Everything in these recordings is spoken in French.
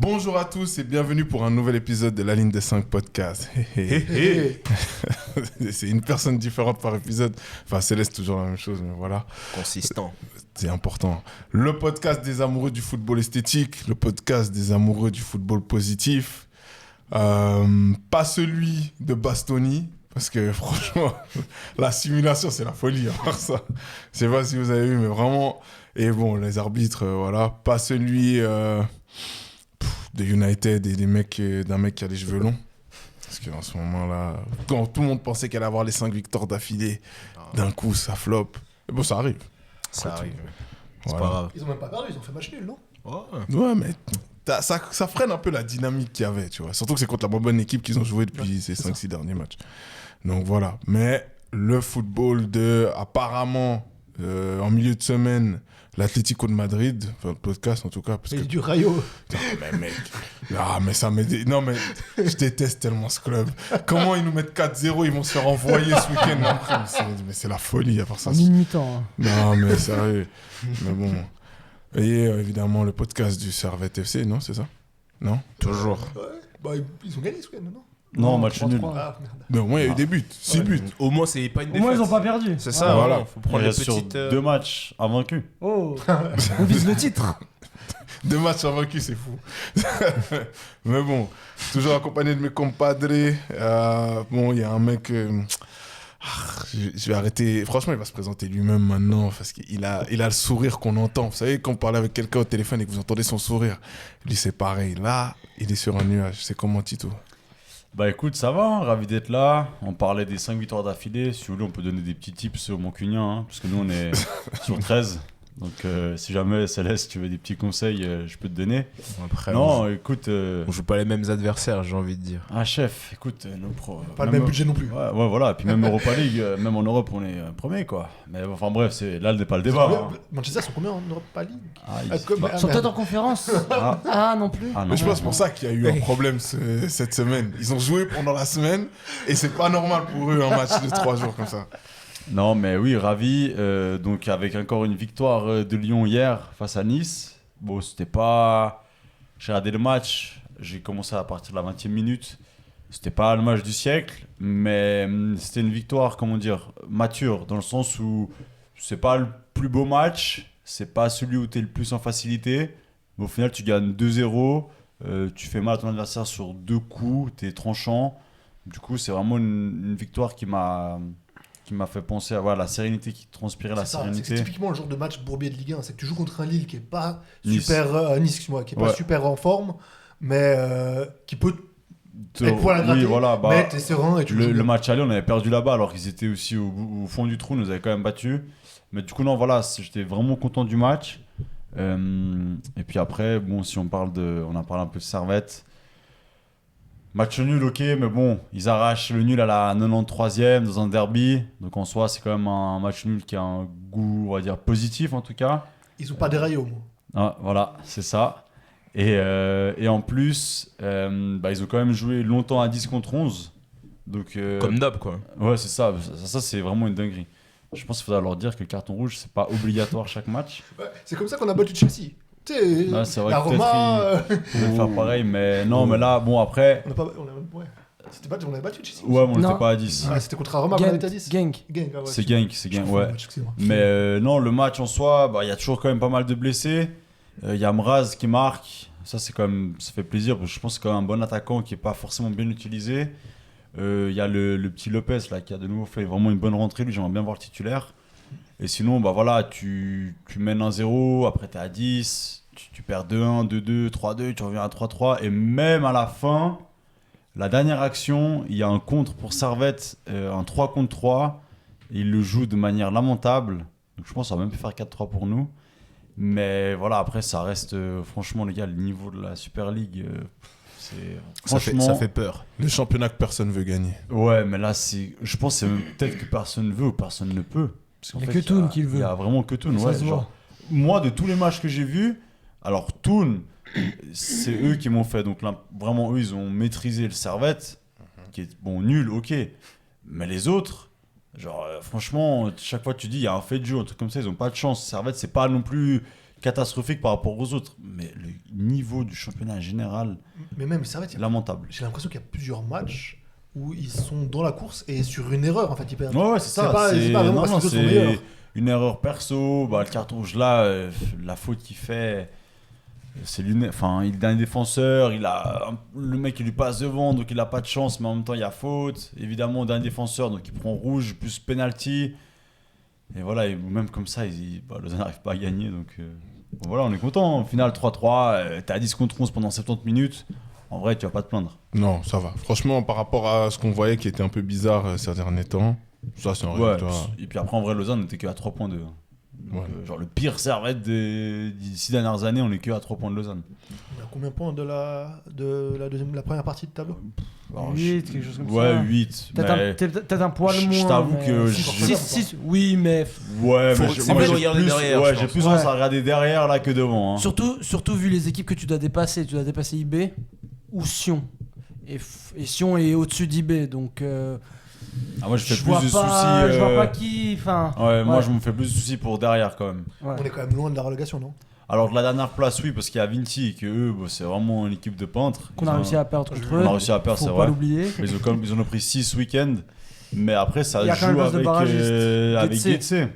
Bonjour à tous et bienvenue pour un nouvel épisode de La Ligne des 5 podcast. C'est une personne différente par épisode. Enfin, Céleste, toujours la même chose, mais voilà. Consistant. C'est important. Le podcast des amoureux du football esthétique, le podcast des amoureux du football positif. Pas celui de Bastoni, parce que franchement, la simulation, c'est la folie. À part ça, je sais pas si vous avez vu, mais vraiment. Et bon, les arbitres, voilà. Pas celui de United et d'un mec qui a les cheveux longs. Parce qu'en ce moment-là, quand tout le monde pensait qu'elle allait avoir les 5 victoires d'affilée, d'un coup, ça flop. Et bon, ça arrive. Ça arrive. C'est pas grave. Ils ont même pas perdu, ils ont fait match nul, non? Ouais, mais ça freine un peu la dynamique qu'il y avait, tu vois. Surtout que c'est contre la bonne équipe qu'ils ont joué depuis ces 5-6 derniers matchs. Donc voilà. Mais le football apparemment, en milieu de semaine, l'Atlético de Madrid, enfin le podcast en tout cas. Parce Mais que... du Rayo. Non, mais mec. Ah, mais ça m'aide. Non, mais je déteste tellement ce club. Comment ils nous mettent 4-0, ils vont se faire envoyer ce week-end après. Mais c'est la folie à part ça. En une mi-temps. Non, mais sérieux. Mais bon. Et évidemment, le podcast du Servette FC, non, c'est ça? Non? Toujours. Ouais. Bah, ils ont gagné ce week-end, non? Non, match 3-3. nul. Ah, merde. Mais au moins, il y a eu des buts. 6 buts. Au moins, c'est pas une Au défaite. moins, ils n'ont pas perdu. C'est ça, Voilà. voilà. Faut prendre Il les reste sur petites. 2 matchs invaincus. Oh, on vise le titre. 2 matchs invaincus, c'est fou. Mais bon, toujours accompagné de mes compadres. Bon, il y a un mec... je vais arrêter. Franchement, il va se présenter lui-même maintenant parce qu'il a le sourire qu'on entend. Vous savez, quand vous parlez avec quelqu'un au téléphone et que vous entendez son sourire, lui, c'est pareil. Là, il est sur un nuage. C'est comment, Tito? Bah écoute, ça va, hein, ravi d'être là. On parlait des 5 victoires d'affilée. Si vous voulez, on peut donner des petits tips aux Mancuniens, hein, parce que nous, on est sur 13. Donc si jamais, Céleste, tu veux des petits conseils, je peux te donner. Après, Non, écoute... on joue pas les mêmes adversaires, j'ai envie de dire. Ah, chef, écoute, nos pros... Pas le même budget non plus. Ouais, voilà. Puis même Europa League, même en Europe, on est premier, quoi. Mais enfin bref, là, n'est pas le débat. Hein. Manchester sont combien en Europa League? Ah, Ah, comme- bah, ah, Sont merde. peut-être en conférence. ah, Ah, non plus. ah, non. Mais je pense que c'est pour ça qu'il y a eu un problème cette semaine. Ils ont joué pendant la semaine et c'est pas normal pour eux un match de 3 jours comme ça. Non, mais oui, ravi. Donc, avec encore une victoire de Lyon hier face à Nice. Bon, c'était pas. J'ai regardé le match. J'ai commencé à partir de la 20e minute. C'était pas le match du siècle, mais c'était une victoire, comment dire, mature, dans le sens où c'est pas le plus beau match. C'est pas celui où tu es le plus en facilité. Mais au final, tu gagnes 2-0. Tu fais mal à ton adversaire sur 2 coups. Tu es tranchant. Du coup, c'est vraiment une victoire qui m'a fait penser à voilà, la sérénité qui transpirait, la C'est ça, c'est sérénité. typiquement le genre de match bourbier de Ligue 1. C'est que tu joues contre un Lille qui est pas Nice. super. Nice, excuse-moi, qui est pas Ouais. super en forme, mais qui peut être poil à gratter. Oui, voilà, bah, mais t'es serein et tu joues le bien. match aller, on avait perdu là-bas alors qu'ils étaient aussi au fond du trou, ils nous avaient quand même battus. Mais du coup, non, voilà, j'étais vraiment content du match. Et puis après, bon, si on a parlé un peu de Servette. Match nul, ok, mais bon, ils arrachent le nul à la 93e dans un derby. Donc en soi, c'est quand même un match nul qui a un goût, on va dire, positif en tout cas. Ils ont pas des rayos, moi. Ah, voilà, c'est ça. Et en plus, ils ont quand même joué longtemps à 10 contre 11. Donc, Comme d'hab, quoi. ouais, c'est ça. Ça, c'est vraiment une dinguerie. Je pense qu'il faudra leur dire que le carton rouge, c'est pas obligatoire chaque match. Ouais, c'est comme ça qu'on a battu Chelsea. Tu sais, Ouais, c'est vrai la que peut-être Roma. Ils pouvaient faire pareil, mais non, mais là, bon, après, On a pas. Ouais. On avait battu Chelsea. ouais, mais on Non. n'était pas à 10. Ah, c'était contre la Roma qu'on avait été à 10. Gang. Gang, ah ouais, C'est excuse-moi. Genk, Je confonds ouais. le match, excuse-moi. Mais non, le match en soi, il y a toujours quand même pas mal de blessés. Il y a Mraz qui marque. Ça, c'est quand même, ça fait plaisir parce que je pense que c'est quand même un bon attaquant qui n'est pas forcément bien utilisé. Il y a le petit Lopez là, qui a de nouveau fait vraiment une bonne rentrée. Lui, j'aimerais bien voir le titulaire. Et sinon, voilà, tu mènes 1-0, après tu es à 10, tu perds 2-1, 2-2, 3-2, tu reviens à 3-3. Et même à la fin, la dernière action, il y a un contre pour Servette, un 3 contre 3. Et il le joue de manière lamentable. Donc je pense que ça va même faire 4-3 pour nous. Mais voilà, après, ça reste, franchement, les gars, le niveau de la Super League, c'est. Franchement. Ça fait peur. Le championnat que personne veut gagner. Ouais, mais là, je pense que c'est même peut-être que personne ne veut ou personne ne peut. Parce qu'en Il y a fait, que Toon qui le veut. Il y a vraiment que Toon, Ça ouais. se voit. Genre, moi, de tous les matchs que j'ai vus, alors Toon, c'est eux qui m'ont fait. Donc là, vraiment, eux, ils ont maîtrisé le Servette, qui est bon, nul, ok. Mais les autres, genre, franchement, chaque fois que tu dis, il y a un fait de jeu, un truc comme ça, ils n'ont pas de chance. Servette, c'est pas non plus. catastrophique par rapport aux autres. Mais le niveau du championnat en général, Mais même, c'est vrai, lamentable. j'ai l'impression qu'il y a plusieurs matchs où ils sont dans la course et sur une erreur, en fait, ils perdent. Ouais, c'est ça. C'est pas vraiment parce que les autres sont meilleurs. une erreur perso. Bah, le carton rouge là, la faute qu'il fait, c'est lunaire. Enfin, il est un défenseur, le mec il lui passe devant, donc il a pas de chance, mais en même temps il y a faute. Évidemment, d'un défenseur, donc il prend rouge plus penalty. Et voilà, et même comme ça, Lausanne n'arrive pas à gagner. Donc voilà, on est content. Au final, 3-3, t'es à 10 contre 11 pendant 70 minutes. En vrai, tu vas pas te plaindre. Non, ça va. Franchement, par rapport à ce qu'on voyait qui était un peu bizarre ces derniers temps, ça c'est un résultat. Et puis après, en vrai, Lausanne n'était qu'à 3 points de. Donc, Ouais. genre le pire Servette des 6 dernières années, on est que à 3 points de Lausanne. Il y a combien de points de la première partie de tableau? Alors, 8, quelque chose comme ouais, ça. 8. Peut-être un poil moins. Je t'avoue mais- que j'ai- 6, oui, mais Ouais, Faut- mais c'est moi, mieux de j'ai regarder plus, derrière, ouais, je j'ai pense. plus tendance à regarder derrière là que devant. Hein. surtout vu les équipes que tu dois dépasser. Tu dois dépasser IB ou Sion. Et Sion est au-dessus d'IB, donc Ah, moi, je fais je plus vois de pas, soucis. je vois pas qui. Enfin, Ouais, moi, ouais. je me fais plus de soucis pour derrière quand même. ouais. On est quand même loin de la relégation, non? Alors, de la dernière place, oui, parce qu'il y a Vinci, que eux, bah, c'est vraiment une équipe de peintres. Qu'on a réussi à perdre contre eux. On a réussi à perdre, Faut c'est pas vrai. l'oublier. Mais ils en ont pris 6 week-end. Mais après, ça Il y a quand même joue le poste de avec, barragiste. avec Getse.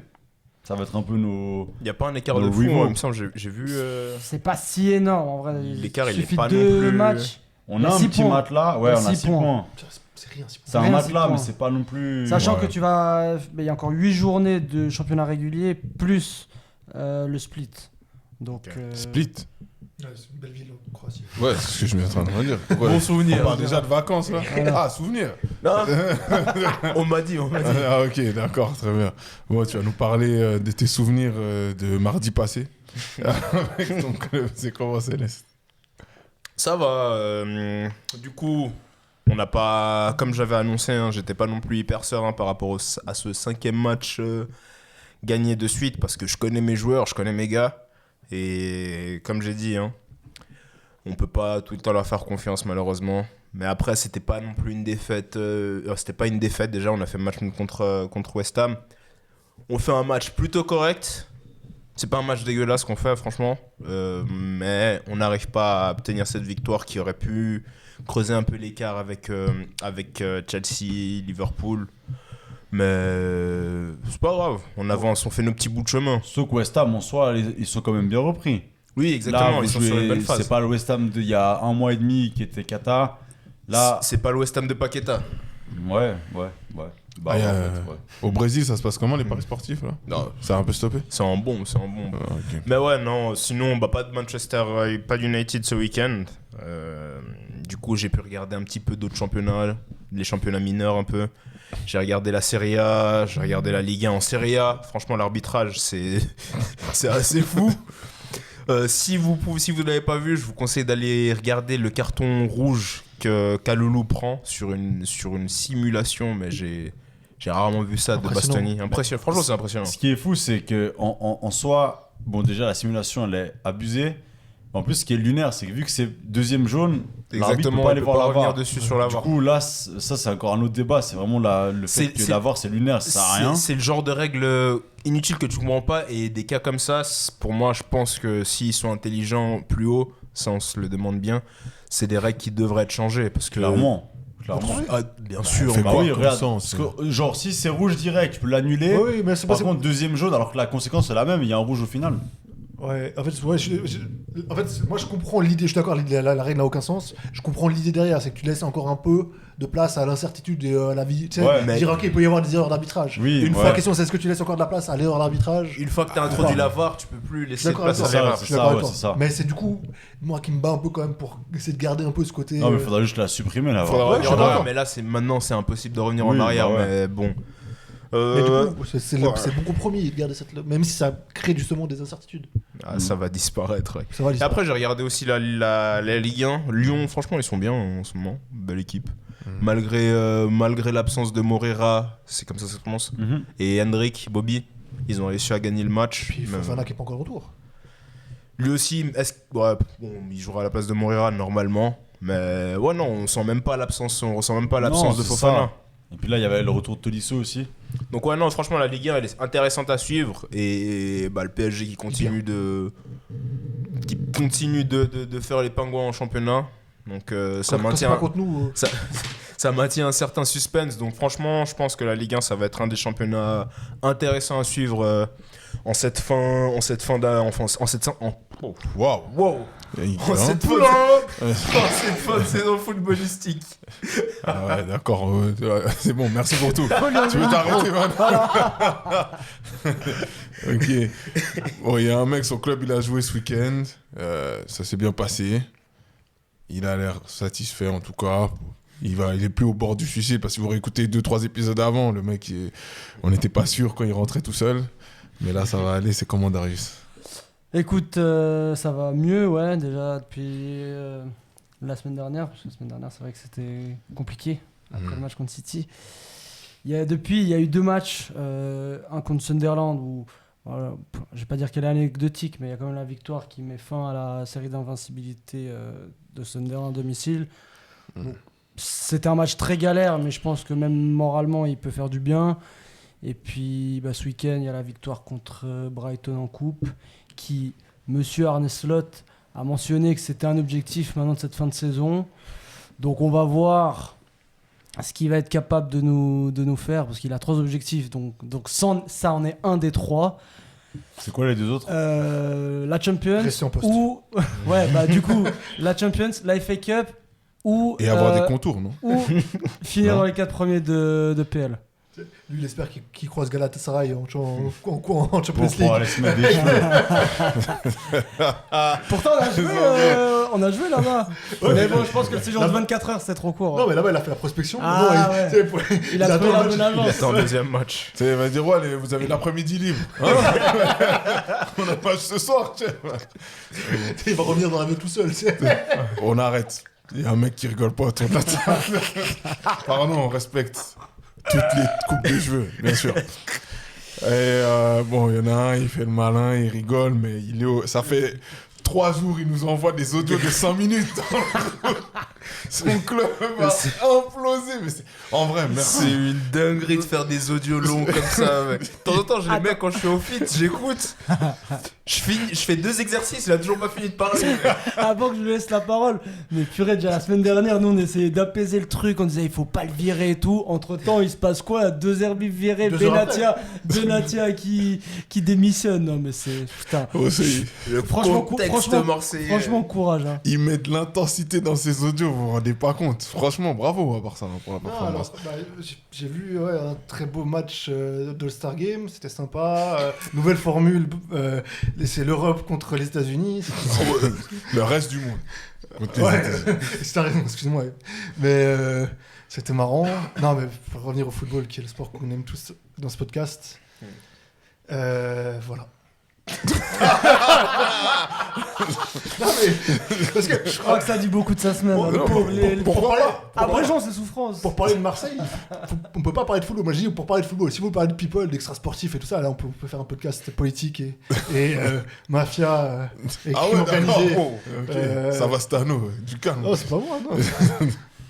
Ça va être un peu nos. Il n'y a pas un écart Le de fou, rivaux. moi, il me semble. J'ai vu. C'est pas si énorme en vrai. L'écart, il est suffit pas de non 2 plus- matchs. On Il y a a un 6 petit points. matelas. Ouais, Il y a on a 6 6 points. C'est rien, c'est C'est un Rien, matelas, 6 mais points. c'est pas non plus. Sachant Ouais. que tu vas. Il y a encore 8 journées de championnat régulier plus le split. Donc. Split. Ouais, c'est une belle ville en Croatie. Ouais, c'est ce que je suis en train de dire. Ouais. Bon souvenir. On parle déjà de vacances là. Voilà. Ah, souvenir. Non, on m'a dit. Ah, ok, d'accord, très bien. Bon, tu vas nous parler de tes souvenirs de mardi passé. Avec ton club, c'est comment Céleste? Ça va. Du coup, on n'a pas. Comme j'avais annoncé, hein, j'étais pas non plus hyper serein par rapport à ce 5e match gagné de suite parce que je connais mes joueurs, je connais mes gars. Et comme j'ai dit, hein, on peut pas tout le temps leur faire confiance malheureusement. Mais après, c'était pas non plus une défaite. C'était pas une défaite déjà. On a fait match nul contre West Ham. On fait un match plutôt correct. C'est pas un match dégueulasse qu'on fait, franchement. Mais on n'arrive pas à obtenir cette victoire qui aurait pu creuser un peu l'écart avec Chelsea, Liverpool. Mais c'est pas grave. On avance, on fait nos petits bouts de chemin. Sauf que West Ham, en soi, ils sont quand même bien repris. Oui, exactement. Là, ils sont sur une belle phase. c'est pas le West Ham d'il y a 1 mois et demi qui était cata. Là, C'est pas le West Ham de Paqueta. ouais. Bah, Ah, y a, en fait, ouais. Au Brésil, ça se passe comment les paris sportifs là? Non, Ça a un peu stoppé? c'est en bon. Ah, ok. Mais ouais, non, sinon, bah, pas de Manchester, pas d'United ce week-end. Du coup, j'ai pu regarder un petit peu d'autres championnats, les championnats mineurs un peu. J'ai regardé la Serie A, j'ai regardé la Ligue 1 en Serie A. Franchement, l'arbitrage, c'est assez fou. Si vous l'avez pas vu, je vous conseille d'aller regarder le carton rouge que Kalulu prend sur une simulation, mais j'ai rarement vu ça de Impressionnant. Bastoni. Impressionnant. Franchement, c'est impressionnant. Ce qui est fou, c'est que en soi, bon, déjà, la simulation, elle est abusée. En plus, ce qui est lunaire, c'est que vu que c'est deuxième jaune, l'arbitre peut Exactement, pas il aller peut voir pas la revenir VAR. dessus sur la Du VAR. coup, là, ça, c'est encore un autre débat. C'est vraiment le fait que la VAR, c'est lunaire, ça sert à rien. C'est le genre de règle inutile que tu comprends pas, et des cas comme ça, pour moi, je pense que s'ils sont intelligents plus haut, ça on se le demande bien, c'est des règles qui devraient être changées parce que Clairement. Ah, bien sûr. fait Bah quoi oui, comme regarde. sens, Parce que, genre, si c'est rouge direct, tu peux l'annuler. Oui, mais c'est pas. Par contre, deuxième jaune, alors que la conséquence c'est la même, il y a un rouge au final. Ouais, en fait, moi je comprends l'idée, je suis d'accord, la règle n'a aucun sens. Je comprends l'idée derrière, c'est que tu laisses encore un peu de place à l'incertitude et à la vie. Tu sais, Ouais, mais- dire, ok, il peut y avoir des erreurs d'arbitrage. Oui, Une ouais. fois, la question c'est est-ce que tu laisses encore de la place à l'erreur d'arbitrage? Une fois que tu as introduit la VAR, tu peux plus Je suis laisser de d'accord place avec à toi. l'erreur. Je suis c'est d'accord ça, avec ouais, toi. c'est ça. Mais c'est du coup, moi qui me bats un peu quand même pour essayer de garder un peu ce côté. Non, mais il faudra juste la supprimer la Faudra VAR. Ouais, revenir je en suis arrière, d'accord. mais là, maintenant, c'est impossible de revenir Oui, en arrière, bah ouais. mais bon. Mais du coup, c'est ouais. le bon compromis de garder cette. Même si ça crée justement des incertitudes. Ça va disparaître, ouais. Ça va, Et après, j'ai regardé aussi la Ligue 1. Lyon, franchement, ils sont bien en ce moment. Belle équipe. Malgré l'absence de Moreira, c'est comme ça que ça commence. Mhm. Et Hendrik, Bobby, ils ont réussi à gagner le match. Puis Même- Fofana qui est pas encore de retour. Lui aussi, ouais, bon, il jouera à la place de Moreira normalement. Mais ouais, non, on sent même pas l'absence. On ressent même pas l'absence Non, de c'est Fofana. ça. Et puis là, il y avait le retour de Tolisso aussi. Donc ouais, non, franchement, la Ligue 1, elle est intéressante à suivre. Et bah, le PSG qui continue de faire les pingouins en championnat. Donc ça Quand c'est pas maintient... contre nous. Ça maintient un certain suspense. Donc franchement, je pense que la Ligue 1, ça va être un des championnats intéressants à suivre en cette fin de saison footballistique. Ah ouais, d'accord. C'est bon, merci pour tout. Tu veux t'arrêter maintenant? Ok. Bon, il y a un mec, son club, il a joué ce week-end. Ça s'est bien passé. Il a l'air satisfait en tout cas. Il est plus au bord du suicide parce que vous réécoutez 2-3 épisodes avant. Le mec, on n'était pas sûr quand il rentrait tout seul. Mais là, ça va aller. C'est comment, Darius? Écoute, ça va mieux, ouais, déjà depuis la semaine dernière. Parce que la semaine dernière, c'est vrai que c'était compliqué après le match contre City. Il y a eu 2 matchs, un contre Sunderland où, voilà, je vais pas dire qu'elle est anecdotique, mais il y a quand même la victoire qui met fin à la série d'invincibilité de Sunderland à domicile. C'était un match très galère, mais je pense que même moralement, il peut faire du bien. Et puis, bah, ce week-end, il y a la victoire contre Brighton en coupe, qui, monsieur Arne Slot, a mentionné que c'était un objectif maintenant de cette fin de saison. Donc, on va voir ce qu'il va être capable de nous faire, parce qu'il a 3 objectifs. Donc ça en est un des 3. C'est quoi les 2 autres? Rester La Champions en poste. ou ouais, bah du coup, la Champions, la FA Cup ou Et avoir des contours, non? ou finir Non. dans les 4 premiers de PL. Lui, il espère qu'il croise Galatasaray en Champions Pour League. aller se mettre des cheveux. Pourtant, on a joué là-bas. Mais bon, je pense que le séjour de 24 heures, c'est trop court. Non, mais là-bas, il a fait la prospection. Ah, Non, ouais. tu sais, Il a trouvé la bonne Il avance. attend le deuxième match. Tu sais, il va dire, ouais, vous avez l'après-midi libre. Hein? On a pas ce soir, tu sais. Il va revenir dans l'avion tout seul, tu sais. On arrête. Il y a un mec qui rigole pas autour de la table. Pardon, on respecte toutes les coupes de cheveux, bien sûr. Et bon, il y en a un, il fait le malin, il rigole, mais ça fait 3 jours, il nous envoie des audios de 5 minutes. Son club va imploser. Mais en vrai, merci. C'est une dinguerie de faire des audios longs comme ça, mec. De temps en temps, je les mets quand je suis au fit, j'écoute. Je fais 2 exercices, il a toujours pas fini de parler. Avant que je lui laisse la parole, mais purée, déjà la semaine dernière, nous on essayait d'apaiser le truc, on disait il faut pas le virer et tout. Entre temps, il se passe quoi? 2 Herbis virés, 2 heures Benatia qui démissionne. Non, mais c'est putain. Oh, Franchement, Contexte marseillais. franchement, courage. Hein. il met de l'intensité dans ses audios, vous vous rendez pas compte. Franchement, bravo à part ça, pour la Non, performance. alors, j'ai vu un très beau match d'All-Star Game, c'était sympa. Nouvelle formule, c'est l'Europe contre les États-Unis. Le reste du monde. Contre les Ouais, États-Unis. t'as raison, excuse-moi. Mais c'était marrant. Non, mais pour revenir au football, qui est le sport qu'on aime tous dans ce podcast. Voilà. Non, mais parce que Je crois que ça dit beaucoup de sa semaine. Bon, hein, le non, pauvre, pour parler, Abrégeons ses souffrances. pour parler de Marseille, on peut pas parler de football. Moi, je dis pour parler de football. Si vous parlez de people, d'extra sportifs et tout ça, là, on peut faire un podcast politique et mafia et Ah crime ouais, d'accord. organisé. Bon, ok. Ça va, Stano, du calme. Non, c'est pas moi, non.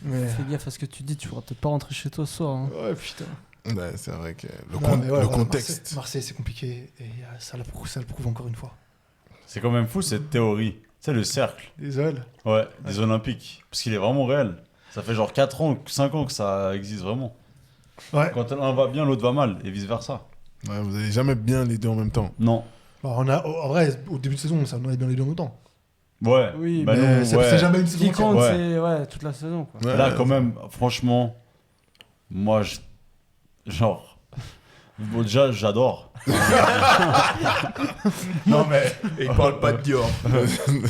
Mais Fais gaffe à ce que tu dis, tu pourras peut-être pas rentrer chez toi ce soir. Hein. ouais, putain. Ouais, c'est vrai que Non, mais ouais, le voilà, contexte. Marseille, c'est compliqué et ça le prouve encore une fois. C'est quand même fou cette théorie. C'est le cercle. Désolé. Ouais, des Olympiques. Parce qu'il est vraiment réel. Ça fait genre 4 ans, 5 ans que ça existe vraiment. Ouais. Quand l'un va bien, l'autre va mal. Et vice versa. Ouais, vous allez jamais bien les deux en même temps. Non. Alors, en vrai, au début de saison, ça en est bien les deux en même temps. Ouais. Oui, bah Mais non, c'est ouais. c'est jamais une Ce saison qui entière. compte, Ouais. c'est toute la saison. Quoi. Ouais, Là, quand même, franchement, moi, genre. Bon, déjà, j'adore. Non, mais. Et il parle pas de Dior.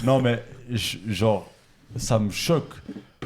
Non, mais. Genre, ça me choque.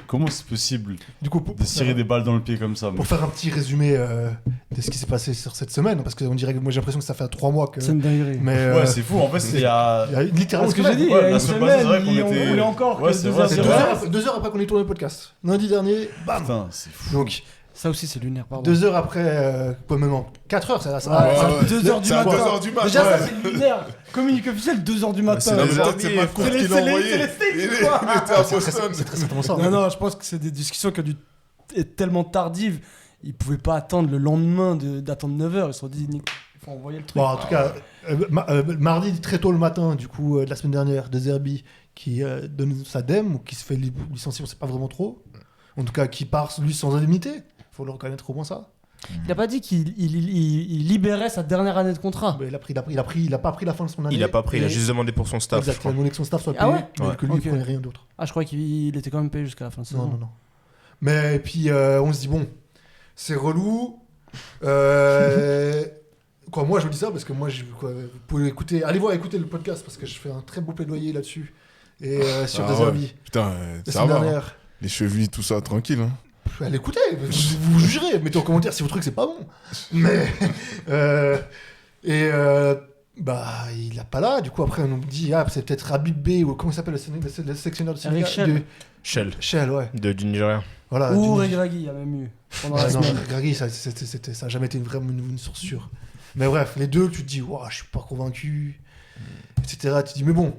Comment c'est possible Du coup, de se tirer des balles dans le pied comme ça? pour faire un petit résumé de ce qui s'est passé sur cette semaine, parce que on dirait que moi j'ai l'impression que ça fait 3 mois que. C'est une dinguerie. Mais Ouais, c'est fou. En fait, il y a. il y a littéralement Parce que j'ai dit, il y Ouais, a la une semaine passée, semaine, c'est vrai qu'on on était- voulait encore Ouais, que c'est 2 vrai, heures c'est c'est de vrai. reste. 2 heures après qu'on ait tourné le podcast. Lundi dernier, bam. Putain, c'est fou. Donc Ça aussi, c'est lunaire, pardon. 2 heures après, quoi même 4 heures, ça. Ouais, ça ouais. 2 heures du C'est à matin. 2 heures du matin. Déjà, ouais. ça, c'est lunaire. Communiqué officiel, 2 heures du matin. c'est Non, mais les peut-être c'est pas court C'est les- qu'il a c'est les- envoyé. c'est les States, Il était quoi. à c'est Boston. très certainement ça. Non, non, je pense que c'est des discussions qui ont dû être tellement tardives. ils pouvaient pas attendre le lendemain d'attendre 9h. Ils se sont dit, il faut envoyer le truc. Bon, en tout cas, mardi très tôt le matin, du coup, de la semaine dernière, De Zerbi qui donne sa dème ou qui se fait licencier, on sait pas vraiment trop. En tout cas, qui part lui sans indemnité. Faut le reconnaître au moins ça. Il a pas dit qu'il il libérait sa dernière année de contrat. Mais il a pas pris la fin de son année. Il a pas pris, il a juste demandé pour son staff. Exact, il a demandé que son staff soit payé, Ah ouais mais Ouais. que lui, Ok. il prenait rien d'autre. Ah, je crois qu'il était quand même payé jusqu'à la fin de saison. Non. Mais et puis, on se dit, bon, c'est relou. Quoi, moi, je vous dis ça parce que moi, vous pouvez écouter, écouter le podcast parce que je fais un très beau plaidoyer là-dessus. Et sur Ah des ouais. avis. Putain, La ça semaine va. dernière. Hein. Les chevilles, tout ça, tranquille. Hein. Allez, écoutez, vous jugerez, mettez en commentaire si votre truc c'est pas bon. Mais il a pas là. Du coup après on nous dit c'est peut-être Habib B ou comment il s'appelle le sélectionneur de Eric Sénégal. Shell, Shell, ouais. du Nigeria. Voilà. Ou du- Regragui, il y a même eu pendant la Ouais, non, semaine. Gragui, ça a jamais été vraiment une source sûre. Mais bref, les deux, tu te dis, wow, je suis pas convaincu, etc. Tu te dis, mais bon,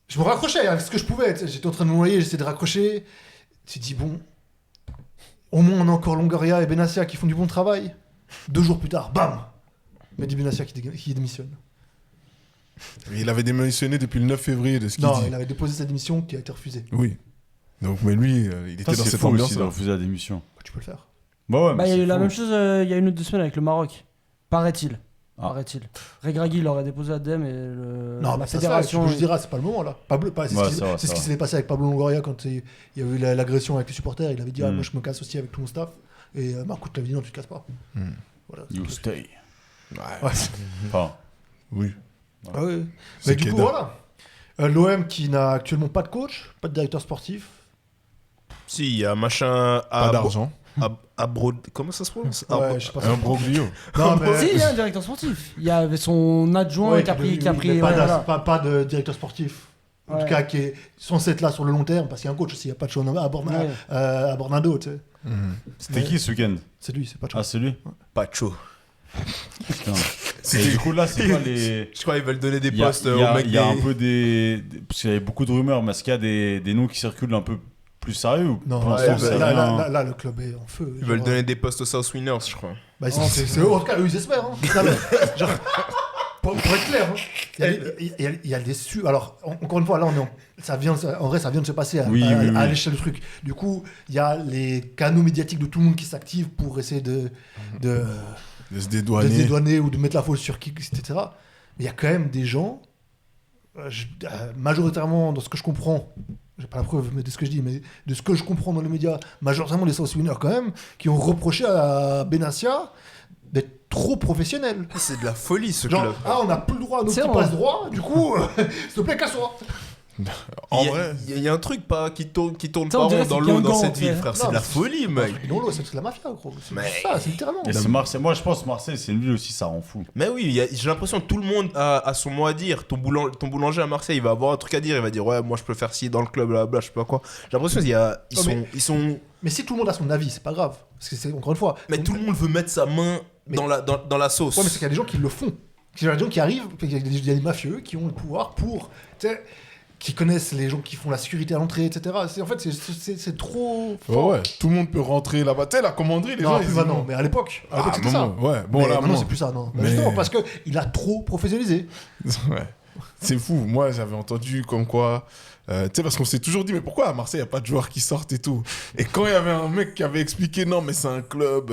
je me raccrochais à ce que je pouvais. Tu sais, j'étais en train de me noyer, j'essayais de raccrocher. Tu te dis, bon, au moins on a encore Longoria et Benassia qui font du bon travail. 2 jours plus tard, bam, Mehdi Benassia qui démissionne. Il avait démissionné depuis le 9 février de ce qu'il Non, dit. il avait déposé sa démission qui a été refusée. Oui. Donc, mais lui, il était dans C'est cette fou ambiance. aussi de refuser la démission. Bah, tu peux le faire. Bah ouais, mais Il y a c'est eu la fou. même chose il y a 1 ou 2 semaines avec le Maroc. Paraît-il. Ah. Paraît-il. Regragui, il aurait déposé la DEM et Non, la mais ça, fédération. je dirais, c'est pas le moment là. C'est Ouais, ce ça va, qui ça va. s'est passé avec Pablo Longoria quand il y a eu l'agression avec les supporters. Il avait dit moi je me casse aussi avec tout mon staff. Et Marco te l'avait dit non, tu te casses pas. Voilà. You stay. Ouais. Ouais. Enfin, Oui. Ah ouais. C'est Mais du coup, Kedah. voilà. L'OM qui n'a actuellement pas de coach, pas de directeur sportif. Si, il y a machin Pas d'argent. Comment ça se prononce Ouais, je sais pas Un broglio. Non, mais. Si, il y a un directeur sportif. Il y avait son adjoint Ouais, qui a pris. mais pas, ouais, voilà. pas de directeur sportif. En Ouais. tout cas, qui est censé être là sur le long terme, parce qu'il y a un coach aussi, il n'y a pas de chose Ouais. à Bornado, tu sais. c'était qui ce week-end? C'est lui, c'est pas de Ah, chose. c'est lui? Pacho. Putain. Et du coup, là, c'est quoi les. Je crois qu'ils veulent donner des Il y a, postes il y aux a- mecs il y a un des- peu parce qu'il y avait beaucoup de rumeurs, mais est-ce qu'il y a des noms qui circulent un peu plus sérieux ou Non, pour là, l'instant, c'est rien. là, le club est en feu. Ils veulent Genre, donner des postes aux South Winners, je crois. Bah, c'est eux, en tout cas, eux, ils espèrent. Hein. Non, mais, genre, pour être clair, hein, il y a des Alors, encore une fois, là, en vrai, ça vient de se passer à, Oui, à- oui, à oui. l'échelle du truc. Du coup, il y a les canaux médiatiques de tout le monde qui s'activent pour essayer de De se se dédouaner. dédouaner ou de mettre la faute sur qui, etc. Mais il y a quand même des gens, majoritairement, dans ce que je comprends, j'ai pas la preuve mais de ce que je dis, mais de ce que je comprends dans les médias, majoritairement les South Winners quand même, qui ont reproché à Benassia d'être trop professionnel. C'est de la folie, ce Genre, club. on n'a plus le droit à nos C'est petits vrai. passe droits, du coup, s'il te plaît, casse-toi. En Il y a- vrai. il y a un truc qui tourne Ça, on pas dirait rond dans c'est l'eau dans Guingamp, cette ville, ouais. frère. C'est Non, de la mais folie, mec. Dans l'eau, c'est de la mafia, gros. C'est Mais- ça, c'est littéralement. Et c'est Marseille. Moi, je pense que Marseille, c'est une ville aussi, ça rend fou. Mais oui, j'ai l'impression que tout le monde a son mot à dire. Ton boulanger à Marseille, il va avoir un truc à dire. Il va dire, ouais, moi je peux faire ci dans le club, là, bla, je sais pas quoi. J'ai l'impression qu'ils sont. Mais si tout le monde a son avis, c'est pas grave. Parce que c'est, encore une fois. Mais tout le monde veut mettre sa main Mais- dans la sauce. Ouais, mais c'est qu'il y a des gens qui le font. Il y a des gens qui arrivent, il y a des mafieux qui ont le pouvoir pour. Tu sais, qui connaissent les gens qui font la sécurité à l'entrée, etc. En fait, c'est trop. Ouais, fort. ouais. Tout le monde peut rentrer là-bas. Tu sais, la commanderie, les Non, gens, plus ils maintenant, mais à l'époque. À l'époque, Ah, c'était ça. maman, ouais. Bon, Mais là, maintenant, moi. c'est plus ça, non. Bah, Mais- justement, parce qu'il a trop professionnalisé. Ouais. C'est fou. Moi, j'avais entendu comme quoi. Tu sais, parce qu'on s'est toujours dit, mais pourquoi à Marseille, il n'y a pas de joueurs qui sortent et tout. Et quand il y avait un mec qui avait expliqué, non, mais c'est un club,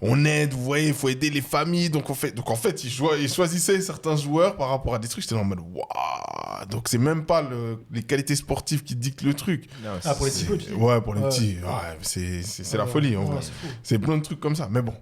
on aide, vous voyez, il faut aider les familles. Donc, en fait, il choisissait certains joueurs par rapport à des trucs. J'étais en mode, waouh. Donc, c'est même pas les qualités sportives qui dictent le truc. Non, Ah, pour les c'est- petits peu, tu dis. Ouais, pour les Ouais. petits. Ouais, c'est la Ouais, folie, en ouais, vrai. c'est fou. C'est plein de trucs comme ça. Mais bon,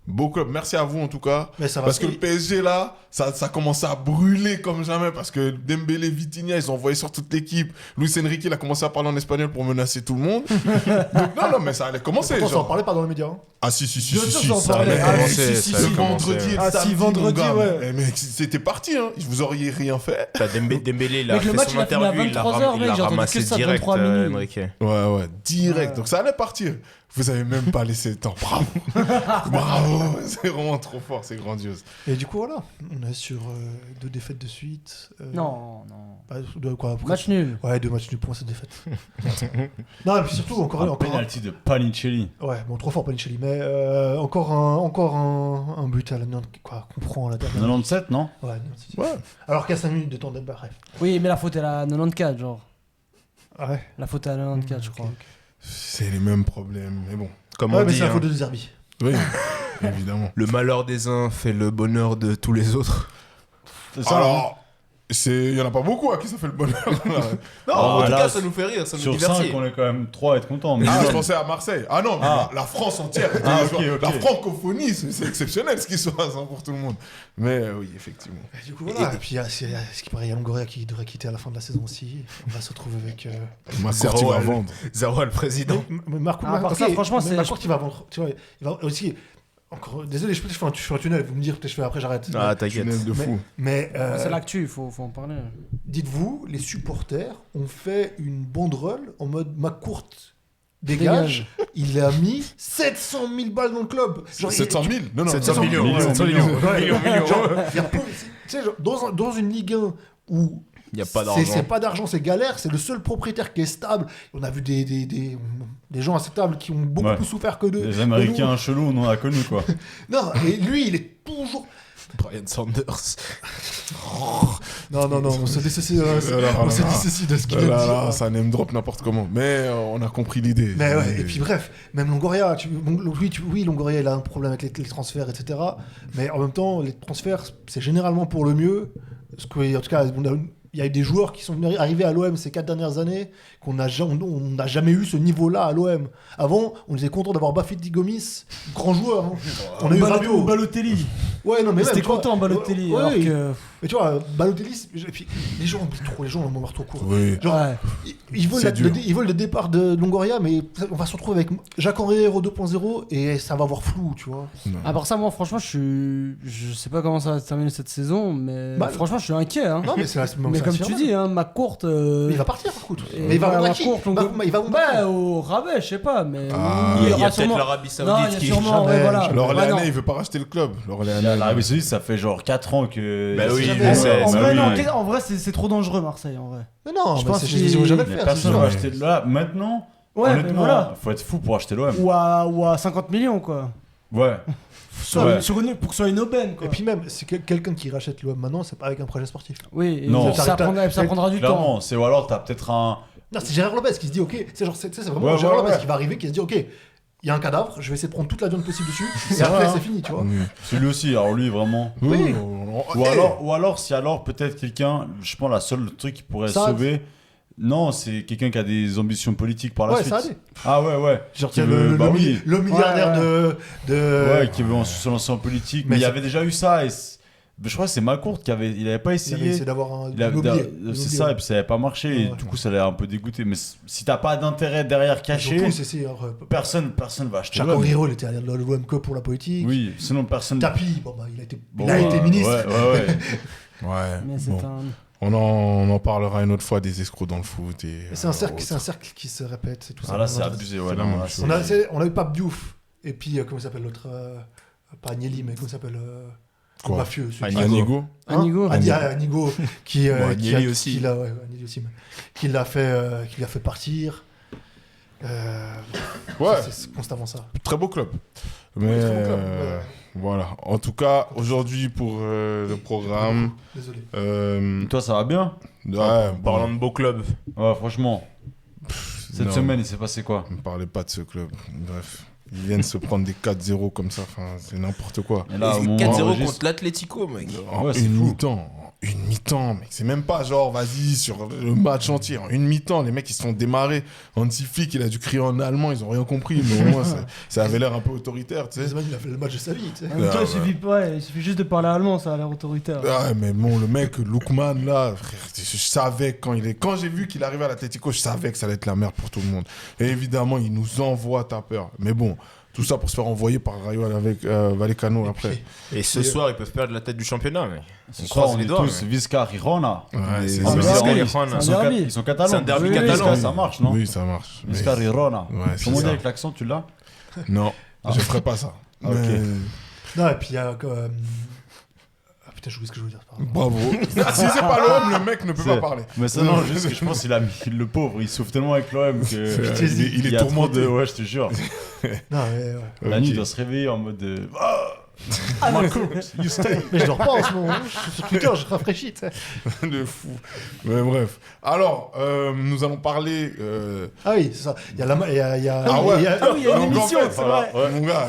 beau club. Merci à vous, en tout cas. Mais ça va. Parce que le PSG, là, ça commence à brûler comme jamais. Parce que Dembélé, Vitinha, ils ont envoyé sur toute l'équipe. Luis Enrique, il a commencé à parler en espagnol pour menacer tout le monde. Donc, non, mais ça allait commencer. Pourtant, ça en genre. parlait pas dans les médias. Hein. Ah, si, si, Bien sûr, ça en ça parlait. allait Ah, commencer, si, ça Le allait commencer. vendredi et le Ah, si, samedi, vendredi, mon gars. ouais. Eh, mec, c'était parti, hein. Vous auriez rien fait. T'as Dembélé, il a Mec, le fait match, son il a fini à interview, 23 heures, il mec, l'a j'ai entendu ramassé que ça, direct, 23 minutes. Enrique. Ouais, direct. Ouais. Donc, ça allait partir. Vous avez même pas laissé le temps. Bravo. Bravo. C'est vraiment trop fort, c'est grandiose. Et du coup, voilà, on est sur 2 défaites de suite. Non. De quoi après, Match nul. Ouais, 2 matchs nuls pour cette défaite. Non, et puis surtout, encore Un penalty de Palincelli. Ouais, bon, trop fort Panichelli, mais encore un but à la quoi, qu'on prend à la dernière. 97, non? Ouais, Ouais. Alors qu'il y a 5 minutes de temps de bref. Oui, mais la faute est à 94, genre. Ouais. La faute est à 94, je crois. C'est les mêmes problèmes, mais bon. Comme Ouais, on mais dit, c'est la hein, faute de Zerbi. Oui, évidemment. le malheur des uns fait le bonheur de tous les autres. C'est ça, hein. Alors, il y en a pas beaucoup à qui ça fait le bonheur. Non, Ah, en tout là, cas, ça nous fait rire, ça nous Sur divertit. 5, on est quand même 3 à être contents. Mais Ah, je pensais à Marseille. Ah non, mais la France entière. Ah, ok. La francophonie, c'est exceptionnel ce qui se passe pour tout le monde. Mais oui, effectivement. Et du coup, voilà. Et puis, il y a ce qui paraît, il y a Longoria qui devrait quitter à la fin de la saison aussi. On va se retrouver avec. Macron, tu vas vendre. Zéro le président. Mais Marco, Ah, à part ça, franchement, c'est- Marco qui va vendre. Tu vois, il va aussi. Encore, désolé, je fais un tunnel. Vous me direz, peut-être je fais après, j'arrête. Ah, t'inquiète. Tunnel de fou. Mais C'est l'actu, il faut en parler. dites-vous, les supporters ont fait une banderole en mode McCourt dégage. Il a mis 700 000 balles dans le club. Genre, 700 000 Non, non, 700 millions. millions, 700 millions. millions. Ouais. Millions, millions. Genre, il y a peu- tu sais, genre, dans une Ligue 1 où Il n'y a pas c'est d'argent. pas d'argent, c'est galère, c'est le seul propriétaire qui est stable. On a vu des gens assez stables qui ont beaucoup Ouais. plus souffert que Les nous. Américains chelous, on en a connu, quoi. Non, et lui, il est toujours. Brian Sanders. Non, on se dissocie, on se dissocie de ce qu'il a Là, dit. là, ça name drop n'importe comment. Mais on a compris l'idée. Mais ouais, et puis bref, même Longoria, oui, Longoria, il a un problème avec les transferts, etc. Mais en même temps, les transferts, c'est généralement pour le mieux. Parce que, en tout cas, il y a eu des joueurs qui sont arrivés à l'OM ces 4 dernières années on n'a jamais eu ce niveau-là à l'OM. Avant, on était content d'avoir Baféti Gomis, grand joueur. Hein. On a eu Rabiot. Balotelli. Ouais, non, mais C'était même, tu vois, content, Balotelli. ouais, alors ouais. que. Mais tu vois, Balotelli, et puis, les gens oublient trop, les gens en ont trop court. Oui. Genre, Ouais. ils veulent, C'est dur. ils veulent le départ de Longoria, mais on va se retrouver avec Jacques-Henri Hérault 2.0 et ça va avoir flou, tu vois. À part ça, moi, franchement, je sais pas comment ça va se terminer cette saison, mais Bah, franchement, je suis inquiet. Hein. Non, mais c'est Mais comme tu dis, hein, McCourt. Mais il va partir, par contre. Mais il va vendre à qui Il va vendre à qui au rabais, je sais pas, mais. Ah. Il y a aura peut-être sûrement- l'Arabie Non, il y Saoudite a qui. sûrement, jamais- ouais, voilà. jamais- L'Orléanais, Ouais, non. il veut pas racheter le club. L'Orléanais. L'Arabie Saoudite, ça fait genre 4 ans que. Bah oui, jamais- je sais. En bah vrai, oui. non, en vrai, c'est trop dangereux, Marseille, en vrai. Mais non, Je mais pense c'est- qu'il- ils vont jamais le Mais faire. personne c'est va sûr. acheter là. Maintenant, Ouais, mais honnêtement, voilà. faut être fou pour acheter l'OM. Ou à 50 millions, quoi. Ouais. Pour que ce soit une aubaine, quoi. Et puis même, c'est quelqu'un qui rachète l'OM maintenant, c'est pas avec un projet sportif. Oui, et Non. ça prendra du temps. Clairement, c'est ou alors t'as peut-être un. Non, c'est Gérard Lopez qui se dit, ok, c'est genre, c'est vraiment Ouais, Gérard ouais, Lopez ouais. qui va arriver, qui se dit, ok, il y a un cadavre, je vais essayer de prendre toute la viande possible dessus, et C'est après vrai, hein. c'est fini, tu vois. Oui. Celui aussi, alors lui vraiment. Oui. Ou alors, si alors peut-être quelqu'un, je pense la seule truc qui pourrait Saad. sauver. Non, c'est quelqu'un qui a des ambitions politiques par la Ouais, suite. ça allait. Ah ouais. Genre, Qui tiens, veut- bah oui. le milliardaire Ouais, de. qui veut se lancer en politique. Mais Mais il y c'est- avait déjà eu ça. Je crois que c'est Macourt qui avait. Il avait pas Il avait essayé. essayé d'avoir un. Il avait- immobilier. c'est ça, et puis ça n'avait pas marché. Et Ouais. du coup, ça l'a un peu dégoûté. Mais si t'as pas d'intérêt derrière caché, personne va acheter Jacques l'OM. Henri Hérault, il était à l'OM que pour la politique. Oui, sinon personne. Tapi, bon bah il a été, Bon, il a été ministre. Ouais. Ouais. Mais c'est Bon. un. On en parlera une autre fois des escrocs dans le foot. Et, C'est un cercle, autre. c'est un cercle qui se répète, c'est tout ça. Ah là, c'est abusé. Ouais, C'est la non, même là, chose. On a eu Pape Diouf, et puis comment il s'appelle l'autre pas Agnelli, mais comment il s'appelle Quoi mafieux. celui qui- Anigo. Hein Anigo. Anigo, qui, Bon, qui Agnelli aussi. Agnelli aussi, mais qui l'a fait partir. Ouais, C'est constamment ça. très beau club. Mais Oui, très beau club, ouais. voilà. En tout cas, aujourd'hui pour le programme. Désolé. Toi, ça va bien? Ouais, Parlant de beau club. Ouais, franchement. Cette non, semaine, il s'est passé quoi? Ne parlez pas de ce club. Bref. Ils viennent se prendre des 4-0 comme ça. Enfin, c'est n'importe quoi. Et là, au Et moment où on 4-0 enregistre- contre l'Atlético, mec. En Ouais, c'est une fou. mi-temps. Une mi-temps, mec. C'est même pas genre, vas-y, sur le match entier. En une mi-temps, les mecs, ils se sont démarrés. Hansi Flick, il a dû crier en allemand, ils ont rien compris. Mais au moins, ça avait l'air un peu autoritaire, tu sais. Griezmann, il a fait le match de sa vie, tu sais. En même temps, Ah, il suffit juste de parler allemand, ça a l'air autoritaire. Ouais, mais bon, le mec, Lookman, là, frère, je savais quand j'ai vu qu'il arrivait à l'Atlético, je savais que ça allait être la merde pour tout le monde. Et évidemment, il nous envoie ta peur. Mais bon, tout ça pour se faire envoyer par Rayo avec Vallecano après. Et ce soir, ils peuvent perdre la tête du championnat, mec. Ce On soir, croise on les est doigts, tous mais- Visca Rirona. Ouais, Mais- c'est mais ça. c'est- Visca ils- Rirona. ils sont derby. ils sont catalans. C'est un derby Oui, catalan. Visca, ça marche, non? Oui, ça marche. Visca Rirona. Ouais, c'est Comment on dit ça. avec l'accent, tu l'as? Non, je ferai pas ça. Ah, ok. Mais- Non, et puis il y a. Ah putain, j'ai oublié ce que je voulais dire. Pardon. Bravo. Si c'est pas l'OM, le mec ne peut pas parler. Mais ça, non, juste que je pense qu'il a mis le pauvre, il souffre tellement avec l'OM que. Il est y a trop tourmenté. de- Ouais, je te jure. Non, mais ouais. La nuit, Ok. il doit se réveiller en mode. Marcus, you stay. Mais je dors pas en ce moment. Je suis sur Twitter, je rafraîchis. Tu sais. De fou. Mais bref. Alors, nous allons parler. Ah oui, c'est ça. Il y a la. Il y a, il y a, Ah ouais. il y a- Ah oui, il y a une Donc, en émission, fait, c'est vrai. Ouais. Mon gars,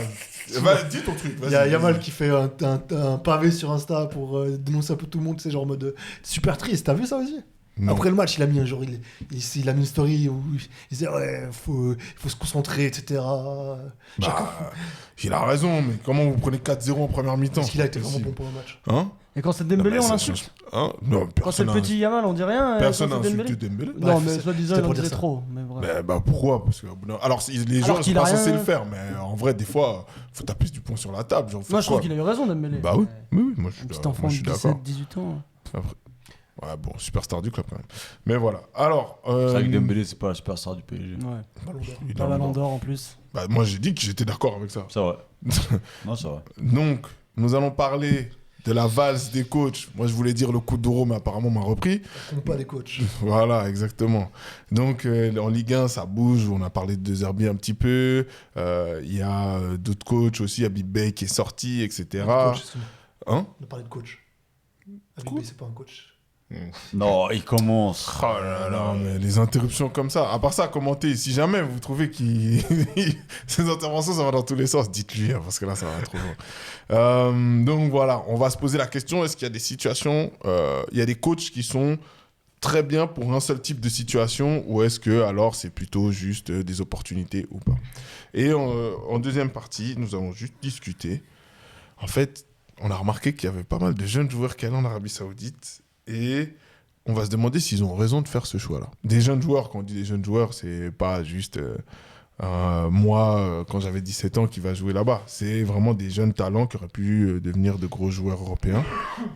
dis ton truc. il y a vas-y. Yamal qui fait un pavé sur Insta pour dénoncer un peu tout le monde, c'est genre en mode super triste. T'as vu ça aussi? Non. Après le match, il a mis un jour, il a mis une story où il disait ouais, faut se concentrer, etc. Bah, il a raison, mais comment vous prenez 4-0 en première mi-temps? Parce qu'il a été vraiment Si. bon pour le match. Hein? Et quand c'est Dembélé, Non, mais on ça l'insulte. change- Hein? Non, Quand c'est personne le n'a petit Yamal, on dit rien. personne quand n'a c'est insulté Dembélé. Dembélé. Non, Bref, mais c'est- soi-disant, c'était il en pour dire disait ça. trop. Mais bref. Bah pourquoi? Parce que au bout d'un- alors les gens Alors sont qu'il pas a censés rien- le faire, mais en vrai des fois faut taper du poing sur la table. Genre, Moi, je trouve quoi qu'il a eu raison, Dembélé. Bah oui, oui, moi je Un suis petit d'accord. enfant Moi, de je suis d'accord. 17-18 ans. Ouais, bon, superstar du club quand même. Mais voilà. Alors, C'est vrai que Dembélé, c'est pas la superstar du PSG. Ouais. Ballon d'or. il Pas a- Ballon d'or en plus. Bah, moi j'ai dit que j'étais d'accord avec ça. C'est vrai. Non, c'est vrai. Donc, nous allons parler de la valse des coachs. Moi je voulais dire le coup d'euro, mais apparemment on m'a repris. On compte pas les coachs. Voilà, exactement. Donc, en Ligue 1, ça bouge. On a parlé de De Zerbi un petit peu. Il y a d'autres coachs aussi. Habib Bey qui est sorti, etc. Coach, excuse-moi. Hein? On a parlé de coach. Habib Quoi Bey, c'est pas un coach. Non, il commence. Oh là là, mais les interruptions comme ça. À part ça, commentez. Si jamais vous trouvez qu'il ces interventions, ça va dans tous les sens, dites-lui, hein, parce que là, ça va trop loin. Donc voilà, on va se poser la question, est-ce qu'il y a des situations, il y a des coachs qui sont très bien pour un seul type de situation, ou est-ce que alors c'est plutôt juste des opportunités ou pas? Et en deuxième partie, nous allons juste discuter. En fait, on a remarqué qu'il y avait pas mal de jeunes joueurs qui allaient en Arabie Saoudite. Et on va se demander s'ils ont raison de faire ce choix-là. Des jeunes joueurs, quand on dit des jeunes joueurs, c'est pas juste moi, quand j'avais 17 ans, qui va jouer là-bas. C'est vraiment des jeunes talents qui auraient pu devenir de gros joueurs européens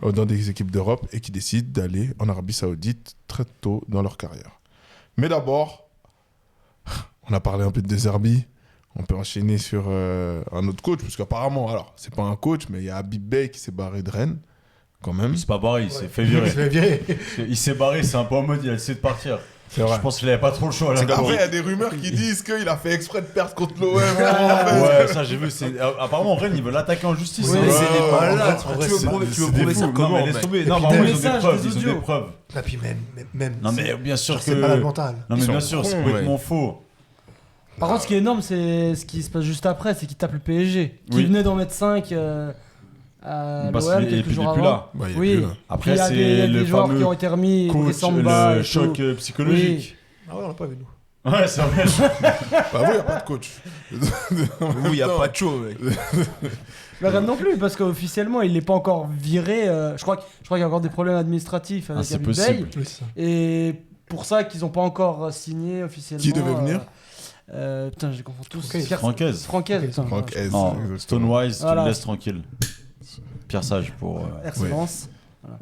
dans des équipes d'Europe et qui décident d'aller en Arabie Saoudite très tôt dans leur carrière. Mais d'abord, on a parlé un peu de De Zerbi. On peut enchaîner sur un autre coach, parce qu'apparemment, alors, c'est pas un coach, mais il y a Habib Bey qui s'est barré de Rennes, quand même. C'est pas pareil, il s'est fait Il virer. se fait virer. Il s'est barré, c'est un peu en mode, il a essayé de partir. C'est vrai. Je pense qu'il avait pas trop le choix là. Après, il y a des rumeurs qui disent qu'il a fait exprès de perdre contre l'OM. Ouais, ça j'ai vu. Apparemment, Rennes, ils veulent l'attaquer en justice. Oui, hein. mais c'est des en malades, vrai, frère. en vrai, Tu veux c'est- prouver- C'est tu veux des prouver ça fous. comment, Non, mais laisse mec? tomber. Et Non, puis mais des ils ont des messages, preuves. des Ils ont audios. des preuves. Ah, puis même. Non, mais bien sûr c'est malade que. mental. Non, mais Ils bien sont sûr, c'est cons, complètement faux. Par contre, ce qui est énorme, c'est ce qui se passe juste après, c'est qu'il tape le PSG. Qui Oui. venait d'en mettre 5 à Parce l'OM qu'il est quelques plus jours depuis avant. là. Bah, il est Oui. plus là. Après, Puis il y a c'est des le joueurs qui ont fameux été remis, coach, Samba le et choc tout. psychologique. Ah ouais, on l'a pas vu, nous. Ouais, c'est vrai. Bah oui, il n'y a pas de coach. Où il n'y a pas de chaud, mec. Mais Rennes non plus, parce qu'officiellement, il n'est pas encore viré. Je crois qu'il y a encore des problèmes administratifs avec c'est Habib Bey. possible. Oui, c'est ça. Et pour ça qu'ils n'ont pas encore signé officiellement. Qui devait venir Putain, j'ai confondu tous. Francaise. Francaise. Francaise, putain. Franck S. Non, exactement. Stonewise, tu Voilà. le laisses tranquille. Pierre Sage pour. Excellence.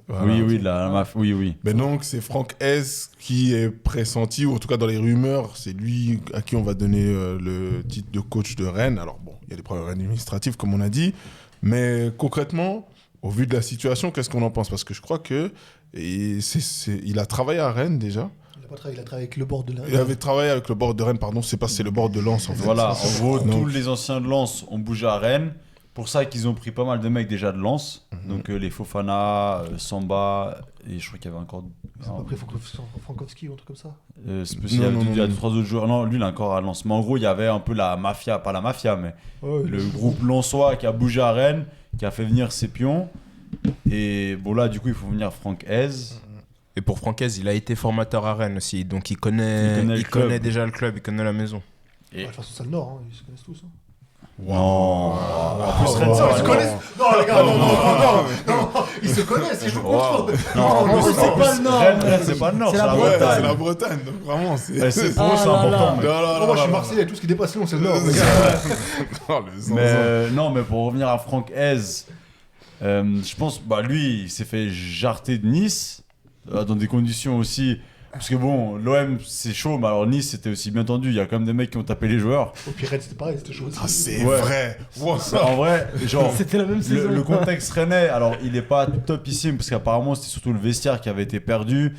Voilà. Oui, la maf. Oui. Mais donc, c'est Franck S qui est pressenti, ou en tout cas dans les rumeurs, c'est lui à qui on va donner le titre de coach de Rennes. Alors bon, il y a des problèmes administratifs, comme on a dit. Mais concrètement, au vu de la situation, qu'est-ce qu'on en pense? Parce que je crois que il a travaillé à Rennes déjà. Il a pas travaillé, il a travaillé avec le bord de la. Il avait travaillé avec le bord de Rennes, pardon, c'est pas, c'est le bord de Lens en fait. Voilà, C'est en ça. gros, Donc, tous les anciens de Lens ont bougé à Rennes. Pour ça qu'ils ont pris pas mal de mecs déjà de Lens. Donc les Fofana, Samba, et je crois qu'il y avait encore. C'est pas pris Frankowski ou un truc comme ça. Spécial, Non, il y a non. 2-3 autres joueurs. Non, lui, il est encore à Lens. Mais en gros, il y avait un peu la mafia, pas la mafia, mais Ouais, le groupe lensois qui a bougé à Rennes, qui a fait venir ses pions. Et bon, là, du coup, il faut venir Franck Hez. Et pour Francaise, il a été formateur à Rennes aussi, donc il connaît le club. connaît déjà le club, il connaît la maison. De toute façon, c'est le Nord, hein, ils se connaissent tous. Hein. Non. En plus, Rennes, Non, ils se c'est connaissent. Non, les gars, non, ils se connaissent, ils jouent contre. Non, en En plus, plus, c'est pas le Nord. Rennes, c'est pas le Nord, C'est c'est la la ouais, Bretagne. c'est la Bretagne, donc vraiment, c'est. Ouais, c'est pour eux, Ah c'est là important. là. mec. Moi, je suis Marseillais, tout ce qui dépasse Lyon, c'est le Nord. les gars. Oh, le zinzin. Mais non, mais pour revenir à Franck Hez, je pense, lui, il s'est fait jarter de Nice, dans des conditions aussi Parce que bon, l'OM c'est chaud, mais alors Nice c'était aussi bien tendu. Il y a quand même des mecs qui ont tapé les joueurs. Au Pirate, c'était pareil, c'était chaud aussi. Ah, c'est Ouais. vrai. Wow. En vrai, genre. C'était la même saison. Le contexte rennais, alors il est pas topissime parce qu'apparemment c'était surtout le vestiaire qui avait été perdu.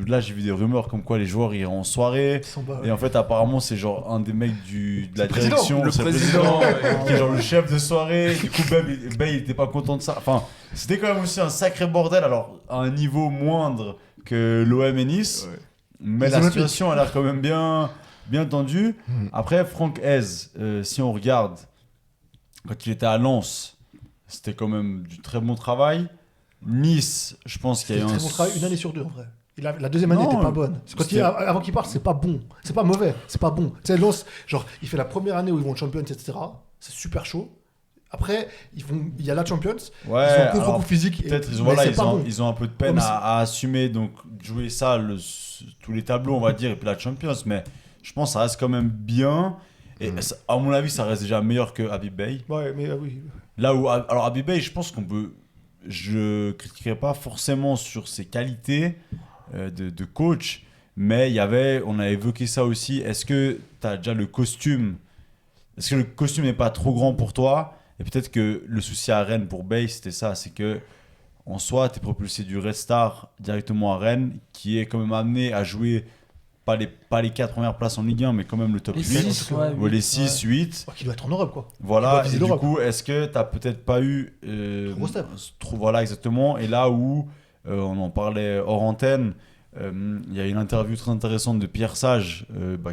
Là j'ai vu des rumeurs comme quoi les joueurs iraient en soirée. Ils sont bas, Et en fait apparemment c'est genre un des mecs de la le président. direction, Le c'est président, qui est genre le chef de soirée. Du coup Bay il était pas content de ça. Enfin c'était quand même aussi un sacré bordel, alors à un niveau moindre que l'OM et Nice. Ouais. Mais Les la Olympiques. situation a l'air quand même bien tendue. Après Franck Hez, si on regarde, quand il était à Lens, c'était quand même du très bon travail. Nice, je pense qu'il y C'était a eu très bon travail, une année sur deux en vrai. La deuxième année Non, n'était pas bonne. C'est c'était- avant qu'il parte, c'est pas bon. C'est pas mauvais, c'est pas bon. Tu sais, Lens, genre, il fait la première année où ils vont en Champions, etc. C'est super chaud. Après, il y a la Champions. Ouais, ils ont un peu alors, beaucoup physique. peut-être mais voilà, c'est pas bon. ils ont un peu de peine Ouais, mais à assumer, donc jouer ça, tous les tableaux, on va dire, et puis la Champions. Mais je pense que ça reste quand même bien. Et à mon avis, ça reste déjà meilleur que Habib Bey. Ouais, mais oui. Là où, alors Habib Bey, je pense qu'on peut. Je critiquerai pas forcément sur ses qualités de coach, mais on a évoqué ça aussi. Est-ce que tu as déjà le costume? Est-ce que le costume n'est pas trop grand pour toi? Et peut-être que le souci à Rennes pour Bey, c'était ça, c'est que en soi, tu es propulsé du Red Star directement à Rennes, qui est quand même amené à jouer pas les 4 premières places en Ligue 1, mais quand même le top Les 8. 6, ouais, Ou les 6, 8. Oh, qui doit être en Europe, quoi. Voilà, Il doit et viser du l'Europe. coup, est-ce que tu n'as peut-être pas eu. Gros step. Voilà, exactement. Et là où on en parlait hors antenne, il y a une interview très intéressante de Pierre Sage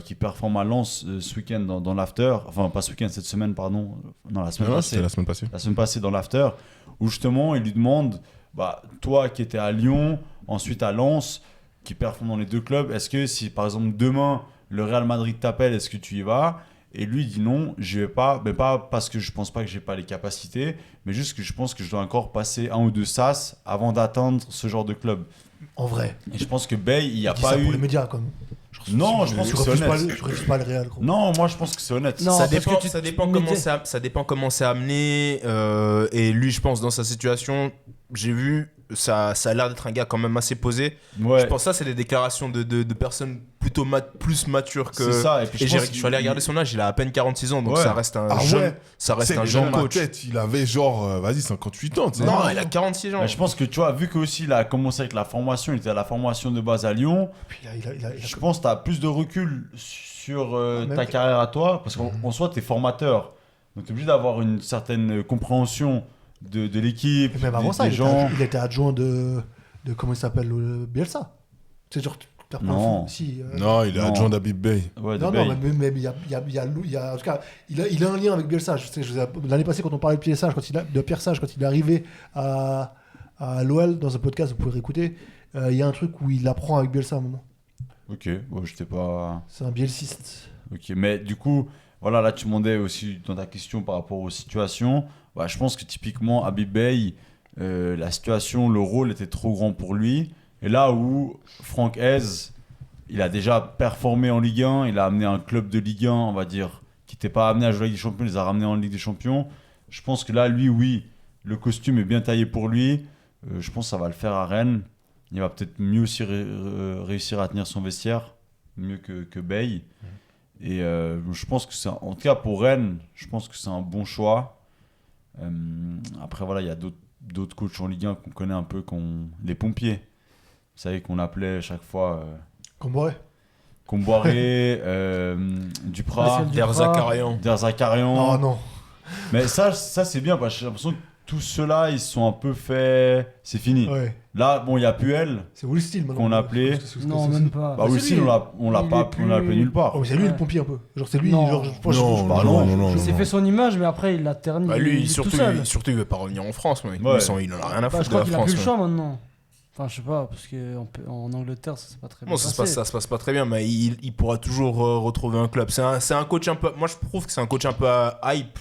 qui performe à Lens ce week-end dans l'after. Enfin, pas ce week-end, cette semaine, pardon. Non, la semaine Non, passée. c'était la semaine passée. La semaine passée dans l'after, où justement il lui demande, toi qui étais à Lyon, ensuite à Lens, qui performe dans les deux clubs, est-ce que si par exemple demain le Real Madrid t'appelle, est-ce que tu y vas? Et lui dit non, je vais pas, mais pas parce que je pense pas que j'ai pas les capacités, mais juste que je pense que je dois encore passer un ou deux sas avant d'atteindre ce genre de club. En vrai. Et je pense que Bey, il n'y a Il dit pas ça eu. pour les médias, comme. Non, je pense Tu que c'est refuses honnête. tu refuses pas le Real, gros. Non, moi je pense que c'est honnête. Non, ça parce dépend, que tu- ça dépend tu comment mettais- ça dépend comment c'est amené. Et lui, je pense, dans sa situation, j'ai vu, ça a l'air d'être un gars quand même assez posé. Ouais. Je pense que ça, c'est des déclarations de personnes plutôt plus matures que. C'est ça. Et puis Et je je suis allé regarder son âge, il a à peine 46 ans, donc Ouais. ça reste un Ah jeune. ouais. Ça reste C'est un que jeune dans ma coach. tête, il avait genre, vas-y, 58 ans, tu sais. Non, il a 46 ans. Mais je pense que tu vois, vu que aussi il a commencé avec la formation, il était à la formation de base à Lyon, Puis il a je pense que tu as plus de recul sur même- ta carrière à toi, parce qu'en soi, tu es formateur. Donc tu es obligé d'avoir une certaine compréhension de l'équipe, Et même avant ça, des gens. il était adjoint de comment il s'appelle, Bielsa. C'est genre, t'as pas Non. un fou- Si. Non, il est Non. adjoint d'Habib Bey. Ouais, de Non, Bey. non, mais il y a, en tout cas, il a un lien avec Bielsa. L'année passée, quand on parlait de Pierre Sage, quand il est arrivé à l'OL dans un podcast, vous pouvez réécouter, il y a un truc où il apprend avec Bielsa à un moment. Ok, bon, j'étais pas. C'est un bielciste. Ok, mais du coup, voilà, là tu demandais aussi dans ta question par rapport aux situations. Je pense que typiquement, Habib Bey, la situation, le rôle était trop grand pour lui. Et là où Franck Hez, il a déjà performé en Ligue 1, il a amené un club de Ligue 1, on va dire, qui n'était pas amené à jouer avec des champions, il les a ramenés en Ligue des Champions. Je pense que là, lui, oui, le costume est bien taillé pour lui. Je pense que ça va le faire à Rennes. Il va peut-être mieux aussi réussir à tenir son vestiaire, mieux que Bey. Et je pense que c'est, en tout cas pour Rennes, je pense que c'est un bon choix. Après, voilà, il y a d'autres coachs en Ligue 1 qu'on connaît un peu, les pompiers. Vous savez qu'on appelait à chaque fois Comboré. Comboiré, Duprat, Martial Der Duprat. Zakarian. Der Zakarian. Non, non. Mais ça c'est bien parce que j'ai l'impression que tous ceux-là, ils sont un peu faits. C'est fini. Ouais. Là, bon, il y a Puel. C'est Will Steele maintenant. Qu'on a appelé. Non, même pas. Bah, c'est aussi, lui. on l'a Il pas est plus- appelé nulle part. Oh, mais c'est lui Ouais. le pompier un peu. Genre, c'est lui. Non. Genre, Non, non, Il s'est fait son image, mais après, il l'a terni Bah, lui, tout surtout, seul. il veut pas revenir en France, mec. Ouais. Il en a rien à Bah, foutre je de crois la qu'il a France. plus le ouais. choix maintenant. Enfin, je sais pas, parce qu'en Angleterre, ça s'est pas très bien Bon, passé. ça se passe pas très bien, mais il pourra toujours retrouver un club. C'est un coach un peu. Moi, je trouve que c'est un coach un peu hype.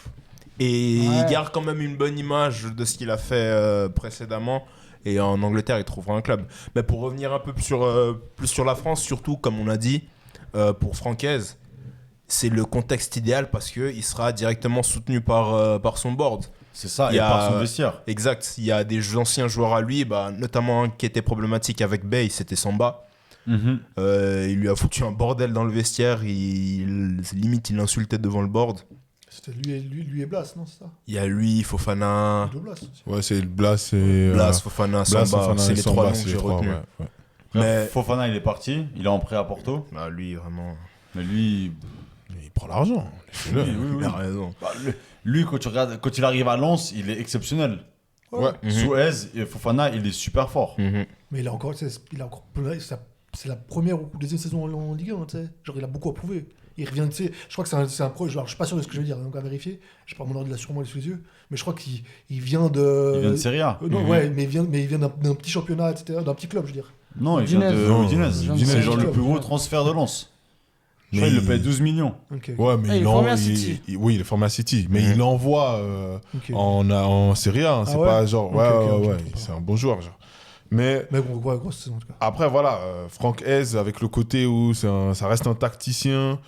Et Ouais. il garde quand même une bonne image de ce qu'il a fait précédemment. Et en Angleterre, il trouvera un club. Mais pour revenir un peu plus sur la France, surtout, comme on a dit, pour Francaise, c'est le contexte idéal parce qu'il sera directement soutenu par son board. C'est ça, Il et y a- par son vestiaire. Exact. Il y a des anciens joueurs à lui, notamment un qui était problématique avec Bey, c'était Samba. Il lui a foutu un bordel dans le vestiaire. Limite, il l'insultait devant le board. C'était lui et Blas, non, c'est ça? Il y a lui, Fofana. Deux Blas aussi. Ouais, c'est Blas et. Blas, Fofana, Blas, Samba. Fofana C'est et les Samba, trois noms c'est que les j'ai trois, retenus. ouais. Mais Fofana, il est parti. Il est en prêt à Porto. bah, lui, vraiment. Mais lui, Il prend l'argent. laissez-le. Il a raison. bah, lui, quand tu regardes, quand il arrive à Lens, il est exceptionnel. Ouais. Suez et Fofana, il est super fort. Mais il a encore c'est la première ou deuxième saison en Ligue 1, tu sais. Genre, il a beaucoup à prouver. Il revient, tu sais, je crois que c'est un pro, genre, je suis pas sûr de ce que je veux dire, donc à vérifier. J'ai pas mon ordre là sur moi sous les yeux, mais je crois qu'il vient de. Il vient de Serie A. Non, ouais, mais il vient d'un petit championnat, etc., d'un petit club, je veux dire. Non, il vient de Udinese. Udinese. C'est genre le Udinese. plus gros transfert de Lens. Je Mais crois qu'il le paye 12 millions. Ok. Ouais, mais Ah, il est formé à City. oui, il est formé à City. Mais il l'envoie Ok. en Serie A. Hein. C'est Ah ouais pas genre. Ok, Ouais, ok, ouais, ok, ouais. C'est un bon joueur, genre. Mais Mais bon, ouais, grosse saison en tout cas. après, voilà, Franck Hez, avec le côté où ça reste un tacticien,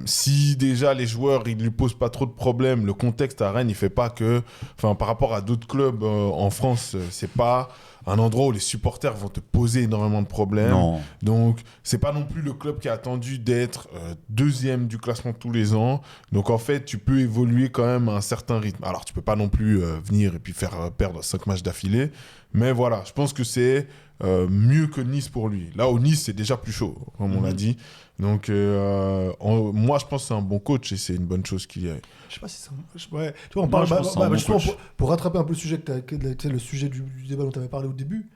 si déjà les joueurs, ils lui posent pas trop de problèmes, le contexte à Rennes, il fait pas que... Enfin, par rapport à d'autres clubs en France, c'est pas un endroit où les supporters vont te poser énormément de problèmes. Non. Donc, c'est pas non plus le club qui a attendu d'être deuxième du classement tous les ans. Donc, en fait, tu peux évoluer quand même à un certain rythme. Alors, tu peux pas non plus venir et puis faire perdre 5 matchs d'affilée. Mais voilà, je pense que c'est mieux que Nice pour lui. Là, au Nice, c'est déjà plus chaud, comme on l'a dit. Donc, moi, je pense que c'est un bon coach et c'est une bonne chose qu'il y ait. Je sais pas si c'est ouais, tu vois, on Moi, parle je pense que c'est un bon justement coach. pour rattraper un peu le sujet le sujet du débat dont tu avais parlé au début.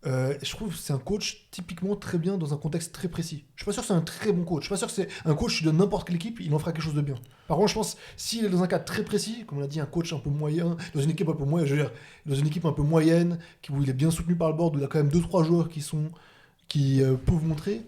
Je trouve que c'est un coach typiquement très bien dans un contexte très précis. Je suis pas sûr que c'est un très bon coach. Je suis pas sûr que c'est un coach de n'importe quelle équipe, il en fera quelque chose de bien. Par contre, je pense s'il est dans un cadre très précis, comme on l'a dit, un coach un peu moyen, dans une équipe un peu moyenne, je veux dire, dans une équipe un peu moyenne, où il est bien soutenu par le board, où il y a quand même 2-3 joueurs qui peuvent montrer.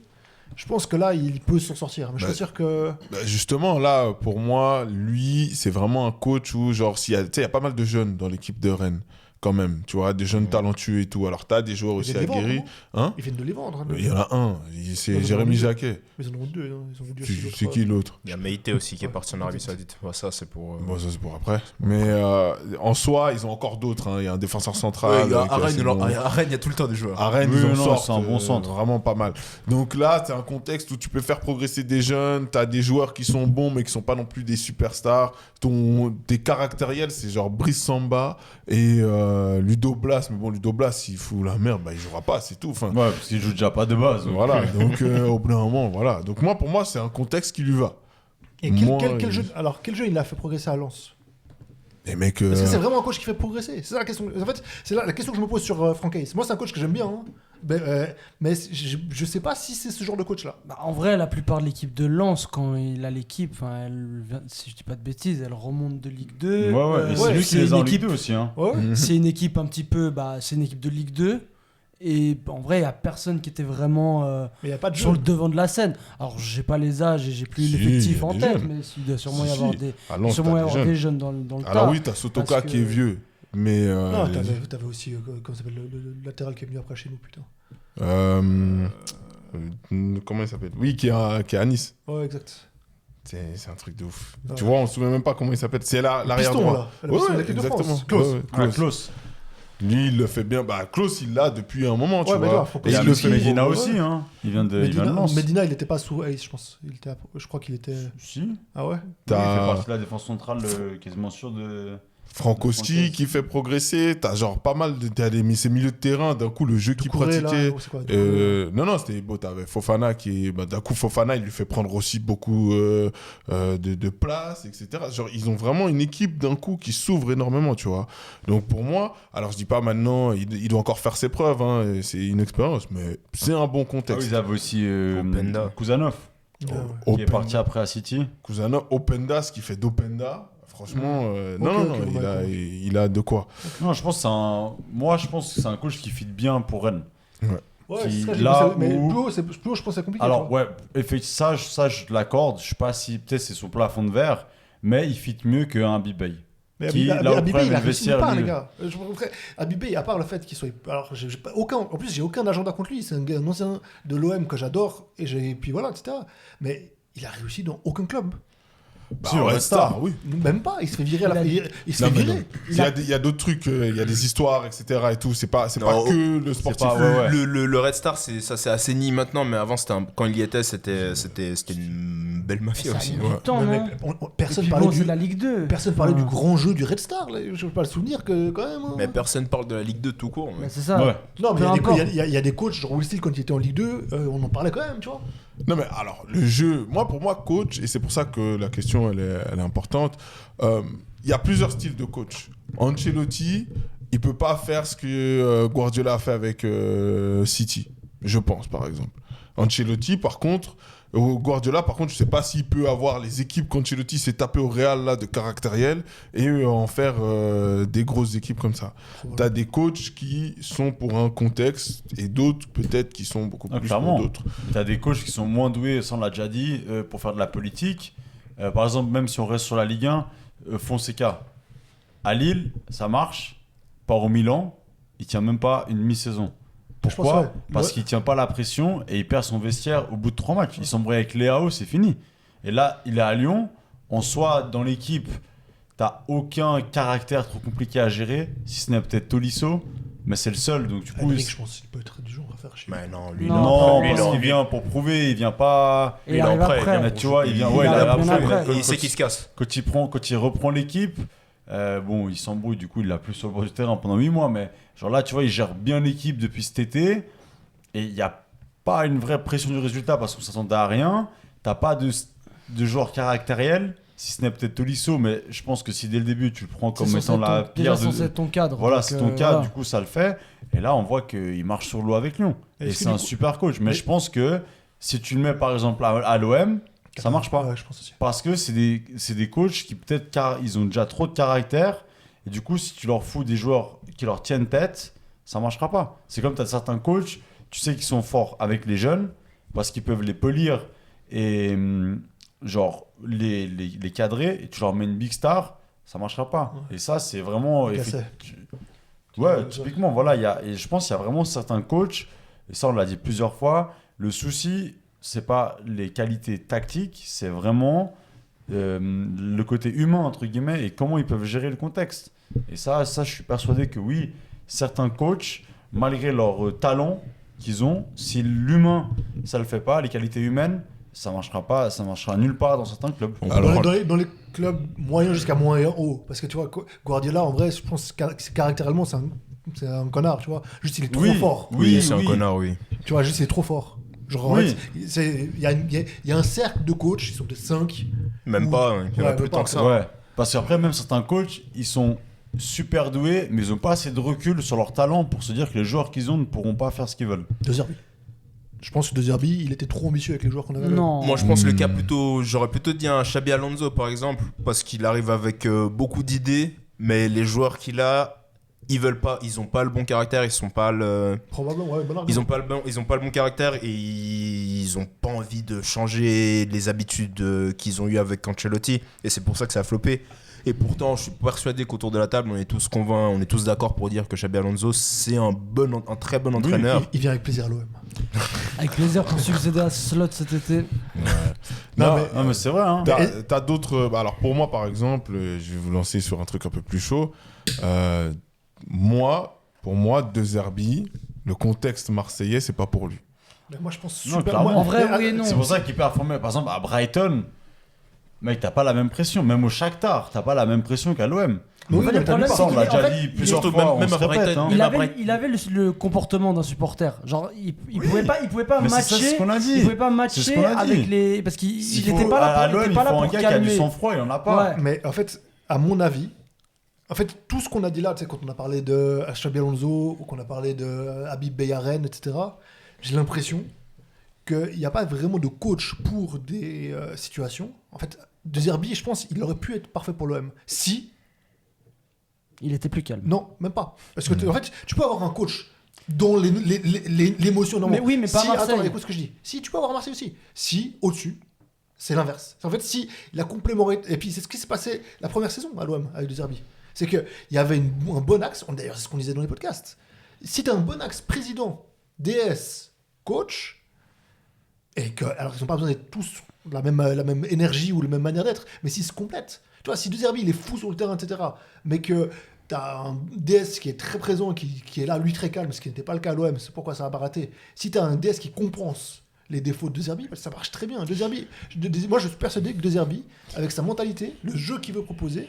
Je pense que là, il peut s'en sortir. Mais je suis pas sûr que. Justement, là, pour moi, lui, c'est vraiment un coach où, genre, tu sais, il y a pas mal de jeunes dans l'équipe de Rennes, quand même, tu vois, des jeunes talentueux et tout. Alors, tu as des joueurs aussi viennent de les aguerris. vendre, Hein Ils viennent de les vendre. Hein, Il y en a un, c'est Ils en Jérémy ont Jacquet. Mais ils en ont deux. Hein. Ils ont vendu aussi l'autre, C'est qui l'autre? Il y a Meïté aussi qui est parti en Arabie Saoudite. Bah, ça, c'est pour. Bon, ça, c'est pour après. Mais en soi, ils ont encore d'autres. Hein. Il y a un défenseur central. Ouais, avec, c'est bon. à Rennes, il y a tout le temps des joueurs. À Rennes, Oui, ils en non, sortent, c'est un bon centre. vraiment pas mal. Donc là, c'est un contexte où tu peux faire progresser des jeunes, tu as des joueurs qui sont bons, mais qui sont pas non plus des superstars. Tes caractériels, c'est genre Brice Samba et Ludo Blas. Mais bon, Ludo Blas, s'il fout la merde, bah, il jouera pas, c'est tout. Enfin, Ouais, parce qu'il joue déjà pas de base. donc. voilà, donc au bout d'un moment, voilà. Donc moi, pour moi, c'est un contexte qui lui va. Et Moi, quel jeu, alors, quel jeu il a fait progresser à Lens? Les mecs... Est-ce que c'est vraiment un coach qui fait progresser? C'est ça la question. En fait, c'est la question que je me pose sur Franck Hayes. Moi, c'est un coach que j'aime bien, hein. Mais je sais pas si c'est ce genre de coach-là. Bah, en vrai, la plupart de l'équipe de Lens, quand il a l'équipe, si je dis pas de bêtises, elle remonte de Ligue 2. Ouais, et c'est lui qui les a en Ligue 2 aussi. Hein. Ouais. C'est une équipe un petit peu, c'est une équipe de Ligue 2. Et en vrai, il n'y a personne qui était vraiment Mais il n'y a pas de jeu. sur le devant de la scène. Alors, j'ai pas les âges et j'ai plus Si, l'effectif y a en des tête, jeunes. mais il doit sûrement y Si, avoir si. des, À Lens, sûrement y t'as avoir des des jeunes. jeunes dans le tas. Alors oui, t'as Sotoka parce que- qui est vieux, mais... Non, les- t'avais aussi, comment ça s'appelle, le latéral qui est venu après chez nous, putain. comment il s'appelle? Oui, qui est à Nice. Ouais, exact. C'est un truc de ouf. Ouais. Tu vois, on se souvient même pas comment il s'appelle. C'est l'arrière Piston, droit. là. Le Ouais, piston de l'équipe de exactement. France. Klose. Ouais, ouais, Ah, Klose. Klaus. Lui, il le fait bien. Bah, Klaus, il l'a depuis un moment, tu Ouais, mais vois. là, faut Et Il y a il le le fait Medina ouais. aussi. Hein. Il vient de Lens. Medina, il était pas sous Hayes, je pense. Je crois qu'il était. Si. Oui, Ah ouais? il fait T'as partie de la défense centrale quasiment sûr de. Frankowski Frankowski. qui fait progresser. T'as genre pas mal de ces milieux de terrain. D'un coup, le jeu qu'il Doucouré, là, pratiquait. c'est quoi, Non, c'était beau. T'avais Fofana qui est. Bah, d'un coup, Fofana, il lui fait prendre aussi beaucoup de place, etc. Genre, ils ont vraiment une équipe d'un coup qui s'ouvre énormément, tu vois. Donc, pour moi, alors je dis pas maintenant, il doit encore faire ses preuves, hein, et c'est une expérience, mais c'est un bon Ah oui, contexte. ils avaient aussi Openda. Kuzanov, Ah ouais. qui est Openda. parti après à City. Cousin Openda, ce qui fait d'Openda, franchement, non, Ok, non, ok, non, bon, il a de quoi. Non, je pense que moi, je pense que c'est un coach qui fit bien pour Rennes. Ouais, Qui- c'est ça, là mais où- plus haut, je pense que c'est compliqué. Alors, tu vois. ouais, effectivement, ça, je l'accorde. Je sais pas si peut-être c'est son plafond de verre, mais il fit mieux qu'un Bibey. Mais qui, Abibé, là, au Abibé, problème, il a le réussi vestiaire, pas, lui- les gars. Abibé, à part le fait qu'il soit. Alors, j'ai pas aucun. En plus, j'ai aucun agenda contre lui. C'est un ancien de l'OM que j'adore. Et puis voilà, etc. Mais il a réussi dans aucun club. Si, au Red Red Star, Star. oui. Même pas, il se fait virer à la il se Non, fait mais virer. non. Il y a d'autres trucs, il y a des histoires, etc. et tout. C'est pas Non, que le sportif. pas- ouais, ouais. Le Red Star, ça s'est assaini maintenant, mais avant, quand il y était, c'était une belle mafia Ça a aussi. mis Ouais. du temps, Ouais, mais non personne Et puis parlait bon, c'est du de la Ligue 2. personne parlait du Enfin, grand jeu du Red Star. Là. Je peux pas le souvenir que quand même. Hein. Mais personne parle de la Ligue 2 tout court. bah, Ouais. c'est ça. Ouais. Non, mais Peu importe. il y a des coachs, genre Will Steele, quand il était en Ligue 2, on en parlait quand même, tu vois. Non, mais alors, le jeu, pour moi, coach, et c'est pour ça que la question, elle est importante, il y a plusieurs styles de coach. Ancelotti, il peut pas faire ce que Guardiola a fait avec City, je pense, par exemple. Ancelotti, par contre, Guardiola, par contre, je sais pas s'il peut avoir les équipes qu'Ancelotti s'est tapé au Real, là, de caractériel, et en faire des grosses équipes comme ça. T'as des coachs qui sont pour un contexte, et d'autres, peut-être, qui sont beaucoup Ah, plus clairement. pour d'autres. Tu as des coachs qui sont moins doués, ça on l'a déjà dit, pour faire de la politique. Par exemple, même si on reste sur la Ligue 1, Fonseca, à Lille, ça marche. Part au Milan, il tient même pas une mi-saison. Pourquoi? pense, ouais. Parce Ouais. qu'il tient pas la pression et il perd son vestiaire au bout de 3 matchs. Il s'embrouille avec Léao, c'est fini. Et là, il est à Lyon. En soi, dans l'équipe, t'as aucun caractère trop compliqué à gérer, si ce n'est peut-être Tolisso, mais c'est le seul. Donc du coup, Henrik, je pense qu'il peut être du genre à faire chier. Mais non, lui, Non, non, Lui, parce non, qu'il lui. vient pour prouver, il vient pas. Et Il il est arrive après, après. Mais tu vois, il vient, Il ouais, il arrive arrive bien après. après. mais Et il sait qu'il se casse. quand il reprend l'équipe, bon, il s'embrouille, du coup, il l'a plus sur le bord du terrain pendant 8 mois, mais genre là, tu vois, il gère bien l'équipe depuis cet été, et il n'y a pas une vraie pression du résultat parce qu'on s'attendait à rien. T'as pas de joueur caractériel, si ce n'est peut-être Tolisso, mais je pense que si dès le début tu le prends comme C'est étant censé la être déjà pierre de. censé être ton cadre. Voilà, donc, c'est ton cas, voilà. du coup ça le fait. Et là, on voit qu'il marche sur l'eau avec Lyon. Et Est-ce que c'est du un coup- super coach. Mais Mais- je pense que si tu le mets par exemple à l'OM, ça marche pas. Ouais, je pense aussi. Parce que c'est des coachs qui peut-être ils ont déjà trop de caractère. Et du coup, si tu leur fous des joueurs qui leur tiennent tête, ça marchera pas. C'est comme tu as certains coachs, tu sais qu'ils sont forts avec les jeunes parce qu'ils peuvent les polir et genre les cadrer. Et tu leur mets une big star, ça marchera pas. Et ça, c'est vraiment. Gasset. Ouais, typiquement, voilà. Et je pense qu'il y a vraiment certains coachs, et ça, on l'a dit plusieurs fois. Le souci, c'est pas les qualités tactiques, c'est vraiment le côté humain, entre guillemets, et comment ils peuvent gérer le contexte. Et ça, je suis persuadé que oui, certains coachs, malgré leur talent qu'ils ont, si l'humain, ça le fait pas, les qualités humaines, ça marchera pas, ça marchera nulle part dans certains clubs. Alors, Dans les clubs moyens jusqu'à moyen haut. Parce que tu vois, Guardiola, en vrai, je pense que caractériellement, c'est un connard, tu vois. Juste, il est trop Oui. fort. Oui, c'est un connard, oui. Tu vois, juste, il est trop fort. Genre, en Oui. fait, il y a un cercle de coachs, ils sont peut-être 5. Même Ou- pas, il y en a Ouais, plus même tant pas. que ça. Ouais, parce qu'après, même certains coachs, ils sont super doués, mais ils n'ont pas assez de recul sur leur talent pour se dire que les joueurs qu'ils ont ne pourront pas faire ce qu'ils veulent. De Zerbi. Je pense que De Zerbi, il était trop ambitieux avec les joueurs qu'on avait. Non. Moi, je pense le cas plutôt. J'aurais plutôt dit un Xabi Alonso, par exemple, parce qu'il arrive avec beaucoup d'idées, mais les joueurs qu'il a, ils veulent pas, ils ont pas le bon caractère, ils sont pas le. Probablement, ouais, bon argument. Ils ont pas le bon caractère et ils ont pas envie de changer les habitudes qu'ils ont eues avec Ancelotti, et c'est pour ça que ça a floppé. Et pourtant, je suis persuadé qu'autour de la table, on est tous convaincus, on est tous d'accord pour dire que Xabi Alonso, c'est un très bon entraîneur. Il vient avec plaisir à l'OM. Avec plaisir pour succéder à Slot cet été. Non, Non, mais- Non, mais c'est vrai, hein. T'as d'autres. Alors pour moi, par exemple, je vais vous lancer sur un truc un peu plus chaud. Pour moi, De Zerbi, le contexte marseillais, c'est pas pour lui. Mais moi, je pense Non, super. clairement. moi- En vrai, mais- oui et non. C'est pour ça qu'il performait. Par exemple, à Brighton, mec, t'as pas la même pression. Même au Shakhtar, t'as pas la même pression qu'à l'OM. Mais oui, En fait, le mais t'as problème, vu Ça, on c'est l'a qu'il est- déjà en fait, dit plusieurs surtout fois, même- on même se à répète, Brighton, hein. même Il avait le comportement d'un supporter. Genre, il pouvait pas Mais c'est ça, matcher. ce qu'on a dit. Il pouvait pas C'est ce matcher qu'on a dit. avec les. Parce qu'il S'il était faut- pas là à pour, il l'OM, était il pas là faut un pour gars qui a du calmer. sang-froid, il en a pas. Ouais. Mais en fait, à mon avis, en fait, tout ce qu'on a dit là, tu sais, quand on a parlé de Xabi Alonso ou qu'on a parlé de Habib Beyaren, etc., j'ai l'impression qu'il n'y a pas vraiment de coach pour des situations. En fait, De Zerbi, je pense, il aurait pu être parfait pour l'OM. Si, Il était plus calme. non, même pas. Parce que en fait, tu peux avoir un coach dont l'émotion Mais oui, mais pas si, Marseille. Attends, écoute ce que je dis. Si, tu peux avoir Marseille aussi. Si, au-dessus, c'est l'inverse. En fait, si la complémentarité. Et puis, c'est ce qui s'est passé la première saison à l'OM avec De Zerbi. C'est qu'il y avait un bon axe. D'ailleurs, c'est ce qu'on disait dans les podcasts. Si tu as un bon axe président, DS, coach, Alors qu'ils n'ont pas besoin d'être tous la même énergie ou la même manière d'être, mais s'ils se complètent. Tu vois, si De Zerbi, il est fou sur le terrain, etc., mais que tu as un DS qui est très présent, qui est là, lui, très calme, ce qui n'était pas le cas à l'OM, c'est pourquoi ça n'a pas raté. Si tu as un DS qui compense les défauts de De Zerbi, ça marche très bien. Moi, je suis persuadé que De Zerbi, avec sa mentalité, le jeu qu'il veut proposer,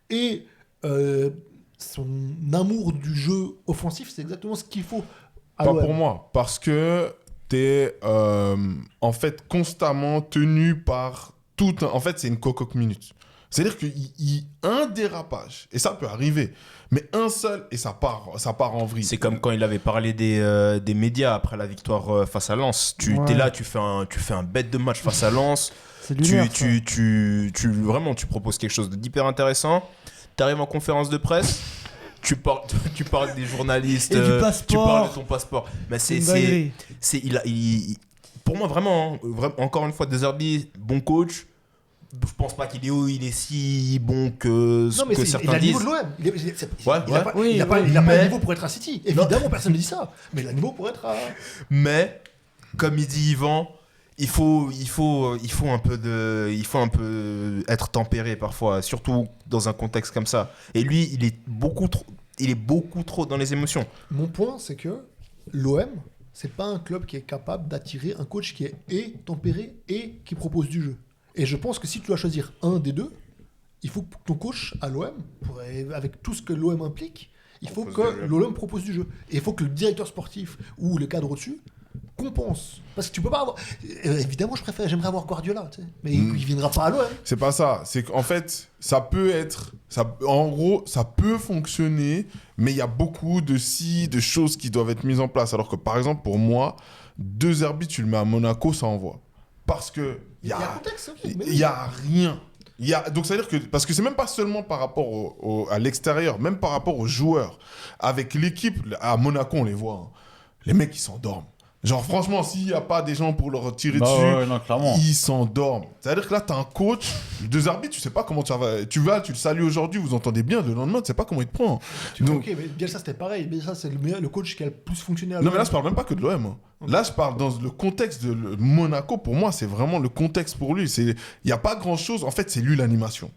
et son amour du jeu offensif, c'est exactement ce qu'il faut à Pas l'OM. pour moi, parce que t'es en fait constamment tenu par tout. En fait, c'est une cocotte minute. C'est-à-dire qu'un dérapage, et ça peut arriver, mais un seul, et ça part en vrille. C'est comme quand il avait parlé des médias après la victoire face à Lens. T'es là, tu fais un bête de match face à Lens. C'est lunaire, ça. Vraiment, tu proposes quelque chose d'hyper intéressant. Tu arrives en conférence de presse, tu parles des journalistes, Et du tu passeport. parles de ton passeport. Mais Une dinguerie. pour moi, vraiment, encore une fois, De Zerbi, bon coach. Je pense pas qu'il est si bon que Non, mais il certains a le disent. niveau de l'OM. Il n'a pas, Oui, il a pas, oui, il a pas mais- le niveau pour être à City. Évidemment, personne ne dit ça. Mais il a le niveau pour être à. Mais, comme il dit Yvan, il faut un peu être tempéré parfois, surtout dans un contexte comme ça. Et lui, il est beaucoup trop dans les émotions. Mon point, c'est que l'OM, c'est pas un club qui est capable d'attirer un coach qui est et tempéré et qui propose du jeu. Et je pense que si tu dois choisir un des deux, il faut que ton coach à l'OM, avec tout ce que l'OM implique, il faut que l'OM propose du jeu. Et il faut que le directeur sportif ou le cadre au-dessus compense. Parce que tu peux pas avoir. Évidemment, j'aimerais avoir Guardiola, tu sais. Mais il viendra pas à l'OM. C'est pas ça. C'est qu'en fait, ça peut être. En gros, ça peut fonctionner, mais il y a beaucoup de choses qui doivent être mises en place. Alors que, par exemple, pour moi, De Zerbi, tu le mets à Monaco, ça envoie. Parce que. Il y a un contexte, ok. mais Il n'y a rien. Donc, ça veut dire que. Parce que c'est même pas seulement par rapport à l'extérieur, même par rapport aux joueurs. Avec l'équipe, à Monaco, on les voit. Hein. Les mecs, ils s'endorment. Genre, franchement, s'il n'y a pas des gens pour leur tirer dessus, Ouais, non, clairement. ils s'endorment. C'est-à-dire que là, tu as un coach, deux arbitres, tu sais pas comment tu vas. Tu le salues aujourd'hui, vous entendez bien, le lendemain, tu sais pas comment il te prend. Donc, Ok, mais Bielsa, c'était pareil. Bielsa, c'est le coach qui a le plus fonctionné à non, l'OM. mais là, je parle même pas que de l'OM. Hein. Là, je parle dans le contexte de Monaco. Pour moi, c'est vraiment le contexte pour lui. Il n'y a pas grand-chose. En fait, c'est lui l'animation.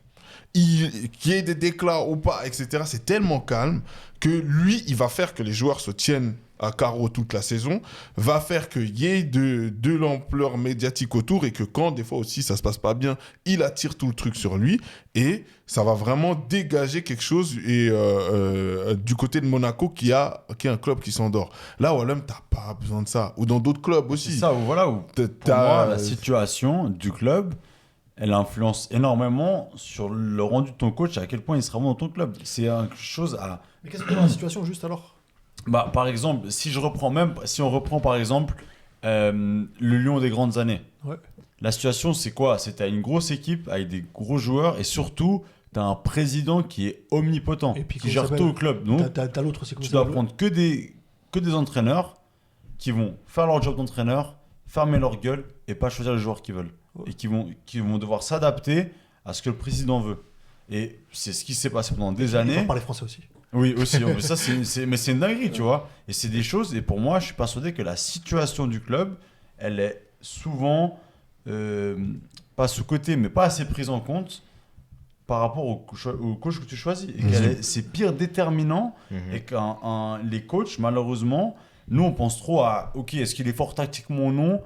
Qu'il y ait des déclats ou pas, etc., c'est tellement calme que lui, il va faire que les joueurs se tiennent à carreau toute la saison, va faire qu'il y ait de l'ampleur médiatique autour et que quand, des fois aussi, ça se passe pas bien, il attire tout le truc sur lui et ça va vraiment dégager quelque chose et, du côté de Monaco qui est un club qui s'endort. Là, au LM, t'as pas besoin de ça. Ou dans d'autres clubs aussi. C'est ça, voilà, où pour moi, la situation du club, elle influence énormément sur le rendu de ton coach et à quel point il sera bon dans ton club. C'est quelque chose à... Mais qu'est-ce que tu as dans la situation juste alors? Bah, par exemple, si on reprend par exemple le Lyon des grandes années. Ouais. La situation, c'est quoi? C'est t'as une grosse équipe avec des gros joueurs et surtout, t'as un président qui est omnipotent, Et puis, qui comment gère ça tout au s'appelle club. Donc, T'as l'autre aussi. tu dois prendre que des entraîneurs qui vont faire leur job d'entraîneur, fermer leur gueule et pas choisir les joueurs qu'ils veulent. Ouais. Et qui vont devoir s'adapter à ce que le président veut. Et c'est ce qui s'est passé pendant des Il années. faut parler français aussi. Oui, aussi. Mais ça, mais c'est une dinguerie, tu vois. Et c'est des choses. Et pour moi, je suis persuadé que la situation du club, elle est souvent pas sous-cotée, mais pas assez prise en compte par rapport au coach que tu choisis. Et c'est pire déterminant. Et que les coachs, malheureusement, nous, on pense trop à OK, est-ce qu'il est fort tactiquement ou non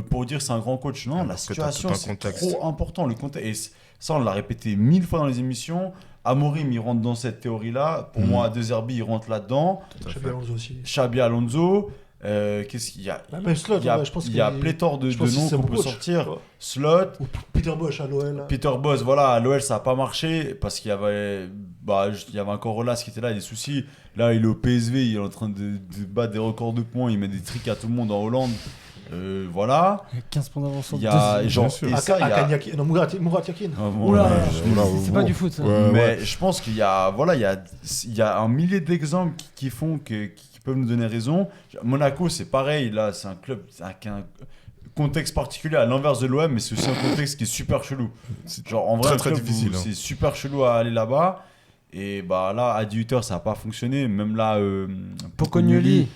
pour dire c'est un grand coach. Non, la situation, c'est trop important. Le contexte. Et ça, on l'a répété 1000 fois dans les émissions. Amorim, il rentre dans cette théorie-là. Pour moi, De Zerbi, il rentre là-dedans. Xabi Alonso aussi. Xabi Alonso. Qu'est-ce qu'il y a? Même Slot, je pense Il y a pléthore de noms qu'on peut sortir. Ouais. Slot. Ou Peter Bosch à l'OL. Peter Bosz, voilà, à l'OL, ça n'a pas marché parce qu'il y avait encore Rolas qui était là, il y a des soucis. Là, il est au PSV, il est en train de battre des records de points, il met des tricks à tout le monde en Hollande. Voilà. Il y a 15 points d'avance sur Il y a Bien genre. sûr. Et ça, il y a. Non, Murat Yakin. Ah, bon, Oula, ouais, c'est pas du foot ça. Ouais, mais ouais. je pense qu'il y a, voilà, il y a un millier d'exemples qui font qui peuvent nous donner raison. Monaco, c'est pareil, là, c'est un club avec un contexte particulier à l'inverse de l'OM, mais c'est aussi un contexte qui est super chelou. Genre, en vrai, Très, un très club difficile, où hein. c'est super chelou à aller là-bas. Et bah là, à 18h, ça n'a pas fonctionné. Même là, Pocognoli.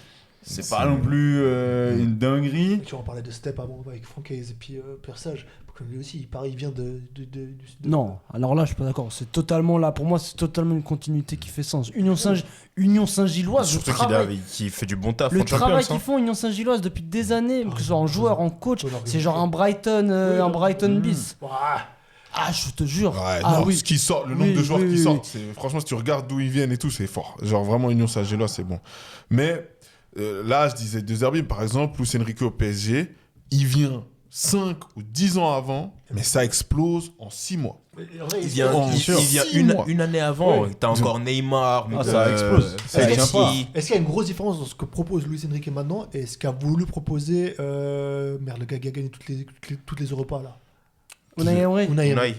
c'est pas non plus une dinguerie. Tu en parlais de Step avant avec Francaise et puis Persage. Comme lui aussi, il vient de... Non, alors là, je suis pas d'accord. C'est totalement là. Pour moi, c'est totalement une continuité qui fait sens. Union Saint-Gilloise, Surtout qu'il fait du bon taf le en Champions. travail qu'ils font, Union Saint-Gilloise, depuis des années, que ce soit en joueur, en coach, Ouais, c'est genre un Brighton bis. Ouais. Ah, je te jure. Ouais, Ah non, oui. ce qui sort, le nombre Oui, de joueurs oui, qui oui, sortent, franchement, si tu regardes d'où ils viennent et tout, c'est fort. Genre vraiment Union Saint-Gilloise, c'est bon. Mais là, je disais De Zerbi, par exemple, Luis Enrique au PSG, il vient 5 ou 10 ans avant, mais ça explose en 6 mois. Il vient six mois. une année avant. Ouais. T'as encore Neymar. ça explose. Ça tient pas. Est-ce qu'il y a une grosse différence dans ce que propose Luis Enrique maintenant et ce qu'a voulu proposer le gars qui a gagné toutes les Europas là Unai Emery. Unai Emery. Unai.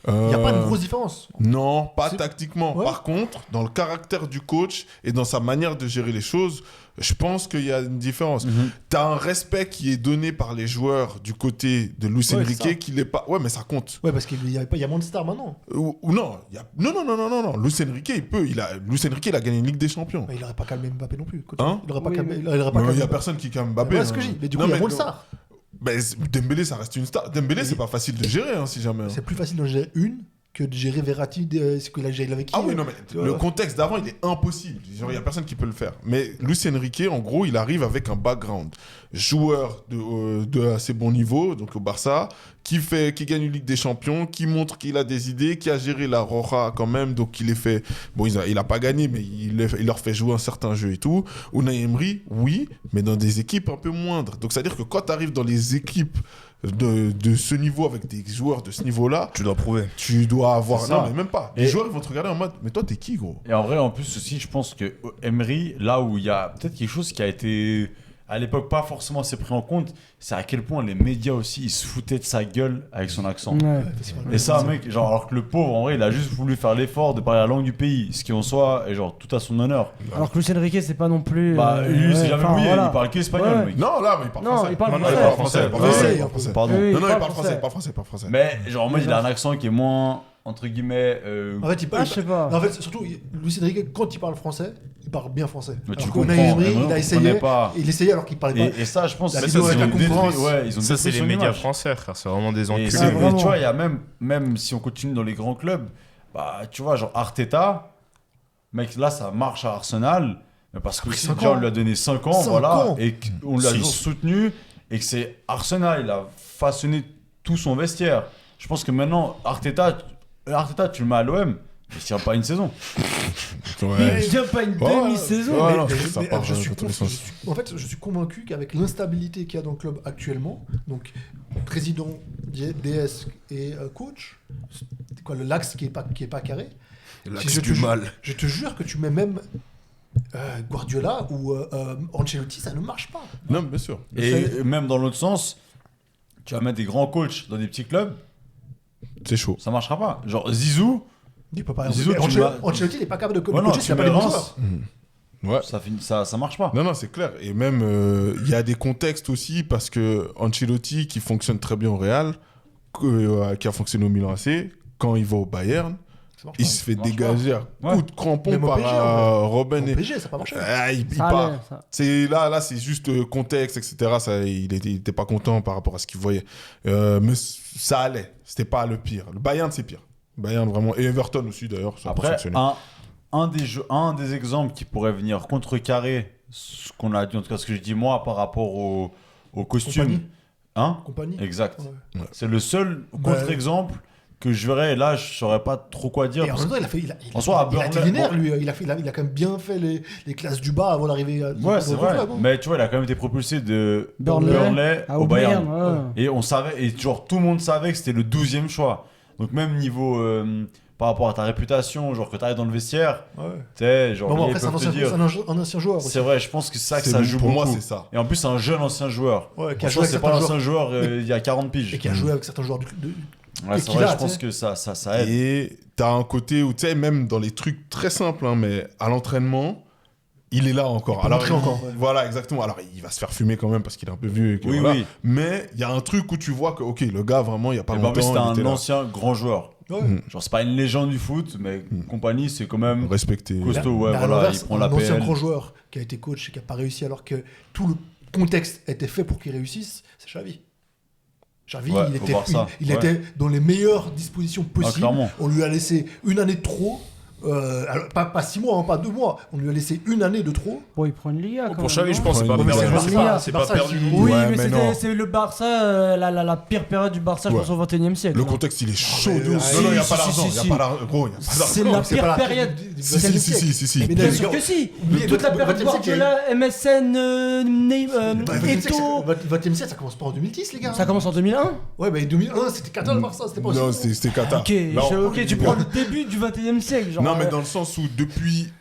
Il n'y a pas une grosse différence. Non, pas C'est- tactiquement. Ouais. Par contre, dans le caractère du coach et dans sa manière de gérer les choses, je pense qu'il y a une différence. Tu as un respect qui est donné par les joueurs du côté de Luis Ouais, Enrique c'est ça. qui n'est pas... Ouais, mais ça compte. Ouais, parce qu'il y a moins de stars maintenant. Ou non, non. Luis Enrique, Luis Enrique, il a gagné une Ligue des Champions. Il n'aurait pas calmé Mbappé non plus. coach. Hein Il n'aurait pas Oui, calmé. oui. Il aurait pas Il calmé n'y a Mbappé. personne qui calme Mbappé. Ouais, c'est ce que je dis. Mais du coup, Non, il y a mais moins de non. stars. Ben, Dembélé, ça reste une star. Dembélé, c'est pas facile de gérer, hein, si jamais. hein. C'est plus facile d'en gérer une que de gérer Verratti. Ce qu'il a géré avec qui Ah oui, non, mais Tu vois, le ouais. contexte d'avant, il est impossible. Genre, il n'y a personne qui peut le faire. Mais Luis Enrique, en gros, il arrive avec un background. Joueur de assez bon niveau, donc au Barça, qui gagne une Ligue des Champions, qui montre qu'il a des idées, qui a géré la Roja quand même, donc il les fait... Bon, il a pas gagné, mais il leur fait jouer un certain jeu et tout. Unai Emery, oui, mais dans des équipes un peu moindres. Donc, c'est-à-dire que quand tu arrives dans les équipes de ce niveau, avec des joueurs de ce niveau-là, Tu dois prouver. tu dois avoir... C'est ça. Non, mais même pas. Les Et- joueurs, ils vont te regarder en mode, mais toi, t'es qui, gros? Et en vrai, en plus aussi, je pense que Emery, là où il y a peut-être quelque chose qui a été à l'époque pas forcément assez pris en compte, c'est à quel point les médias aussi, ils se foutaient de sa gueule avec son accent. Ouais. Et ça, mec, genre, alors que le pauvre, en vrai, il a juste voulu faire l'effort de parler la langue du pays, ce qui en soit, et genre, tout à son honneur. Alors que Luis Enrique, c'est pas non plus. Bah, lui, c'est jamais enfin, mouillé, voilà. il parle qu'espagnol, Ouais. mec. Non, là, mais il parle Non, français. il parle Non, français. il parle français. il parle Ouais, français, il il parle français. Pardon. Oui, Non, non, il parle parle français, il parle français, il parle français. Mais, genre, en mode, il a un accent qui est moins, entre guillemets, En fait, Ah, je sais pas. En fait, surtout, Luis Enrique, quand il parle français, il parle bien français. mais tu Alors comprends. qu'Unai Emery, et moi, il a on essayé. comprenait pas. Il essayait alors qu'il parlait pas. Et ça, je pense, La c'est vidéo ça, avec ils la ont détruit, concurrence. ouais, ils ont Ça, c'est détruit les son médias image. français, frère. C'est vraiment des Et, enculés. c'est- et vraiment. tu vois, il y a même si on continue dans les grands clubs, bah, tu vois, genre Arteta, mec, là, ça marche à Arsenal, mais parce que pris aussi, 5 déjà, ans. on lui a donné 5 ans, 5 voilà, ans. et on l'a 6. toujours soutenu, et que c'est Arsenal, il a façonné tout son vestiaire. Je pense que maintenant, Arteta, tu le mets à l'OM, il tient pas une saison. Ouais. Il vient pas une Ouais, demi-saison. ouais, Mais- non, mais- ça mais part je suis dans tous les sens. en fait, je suis convaincu qu'avec l'instabilité qu'il y a dans le club actuellement, donc président, DS et coach, c'est quoi le l'axe qui est pas carré. L'axe Si je du te mal. Je te jure que tu mets même Guardiola ou Ancelotti, ça ne marche pas. Non, bien sûr. Et même dans l'autre sens, tu vas mettre des grands coachs dans des petits clubs, C'est chaud. ça marchera pas. Genre Zizou, Il peut pas. Zizou, Mais tu vas- Ancelotti, il n'est pas capable de ouais, non, coacher tu s'il n'y a mets pas les bons Reims, joueurs. Ouais. ça marche pas. Non, non, c'est clair. Et même, il y a des contextes aussi, parce que Ancelotti, qui fonctionne très bien au Real, qui a fonctionné au Milan AC, quand il va au Bayern, Ça marche il pas. se fait marche dégager à Ouais. coups de crampon Même au par PSG, en vrai. Robben. Au Et... PSG, ça n'a pas marché. Il Ça part. allait, ça. C'est là, c'est juste contexte, etc. Ça, il était pas content par rapport à ce qu'il voyait. Mais ça allait. C'était pas le pire. Le Bayern, c'est pire. Bayern, vraiment. Et Everton aussi, d'ailleurs. Ça a pas Après, fonctionné. un des exemples qui pourrait venir contrecarrer ce qu'on a dit, en tout cas ce que je dis moi par rapport au costume. Compagnie. Hein Compagnie. Exact. Ouais. C'est le seul contre-exemple que je verrais. Et là, je saurais pas trop quoi dire. Et en parce même que- temps, il a En soi, à été Burnley, vénère, bon. lui. Il a quand même bien fait les classes du bas avant d'arriver à. Ouais, c'est dans le vrai. club, hein. Mais tu vois, il a quand même été propulsé de Burnley Burnley Ah, au Bayern. ouais. Et on savait, et genre tout le monde savait que c'était le 12e choix. Donc même niveau par rapport à ta réputation, genre que t'arrives dans le vestiaire, Ouais. tu sais, genre Bon, ils après, c'est un peuvent te ancien, dire. un ancien joueur. aussi. C'est vrai, je pense que c'est ça que C'est- ça joue pour beaucoup. moi, c'est ça. Et en plus, c'est un jeune ancien joueur. Ouais, qui a En joué soi, avec c'est pas certains l'ancien joueurs. joueur il y a 40 piges. Et qui a joué avec certains joueurs de. Ouais, et c'est qu'il vrai, a, je pense tu sais. que ça aide. Et t'as un côté où, tu sais, même dans les trucs très simples, hein, mais à l'entraînement, il est là encore. peut montrer encore, ouais. Voilà, exactement. Alors, il va se faire fumer quand même parce qu'il est un peu vieux. Et que, Oui, voilà. oui. Mais il y a un truc où tu vois que, ok, le gars, vraiment, il n'y a pas Et ben, en plus, longtemps. c'était il était un là. ancien grand joueur. Ouais. Genre, c'est pas une légende du foot, mais Compagnie, c'est quand même Respecté. costaud. Ouais, Mais à voilà, l'inverse, il prend la un ancien PL. grand joueur qui a été coach et qui n'a pas réussi alors que tout le contexte était fait pour qu'il réussisse, c'est Xavi. Xavi, Ouais, il faut était, voir ça. il Ouais. était dans les meilleures dispositions possibles. clairement. On lui a laissé une année de trop. Alors, pas 6 mois, hein, pas 2 mois. On lui a laissé une année de trop. Bon, il prend une Liga quand Pour même, Xavi, non je pense que c'est pas Ouais, mais perdu. c'est Barça, C'est pas Barça perdu. qui- Oui, Ouais, mais mais non. c'est le Barça, la pire période du Barça, je Ouais. pense, au 21 e siècle. Le non contexte, il est chaud mais, de ouf. si, Non, non, il n'y a si, pas si, d'argent. si, Il n'y a si. pas d'argent. Gros, il n'y a pas C'est d'argent. la c'est pire pas la période. du Si, si, si, si, si. Mais Bien les sûr gars, que si. oubliez, Toute la votre- période votre siècle, Guardiola, MSN, Bah, votre siècle, Eto'o. votre 20e siècle, ça commence pas en 2010, les gars. Ça commence en 2001. Ouais, mais 2001, c'était Qatar le Barça, c'était pas Non, aussi. c'était Qatar. Ok, Non, ok, tu prends le début du 21 e siècle. Genre, Non, mais dans le sens où depuis,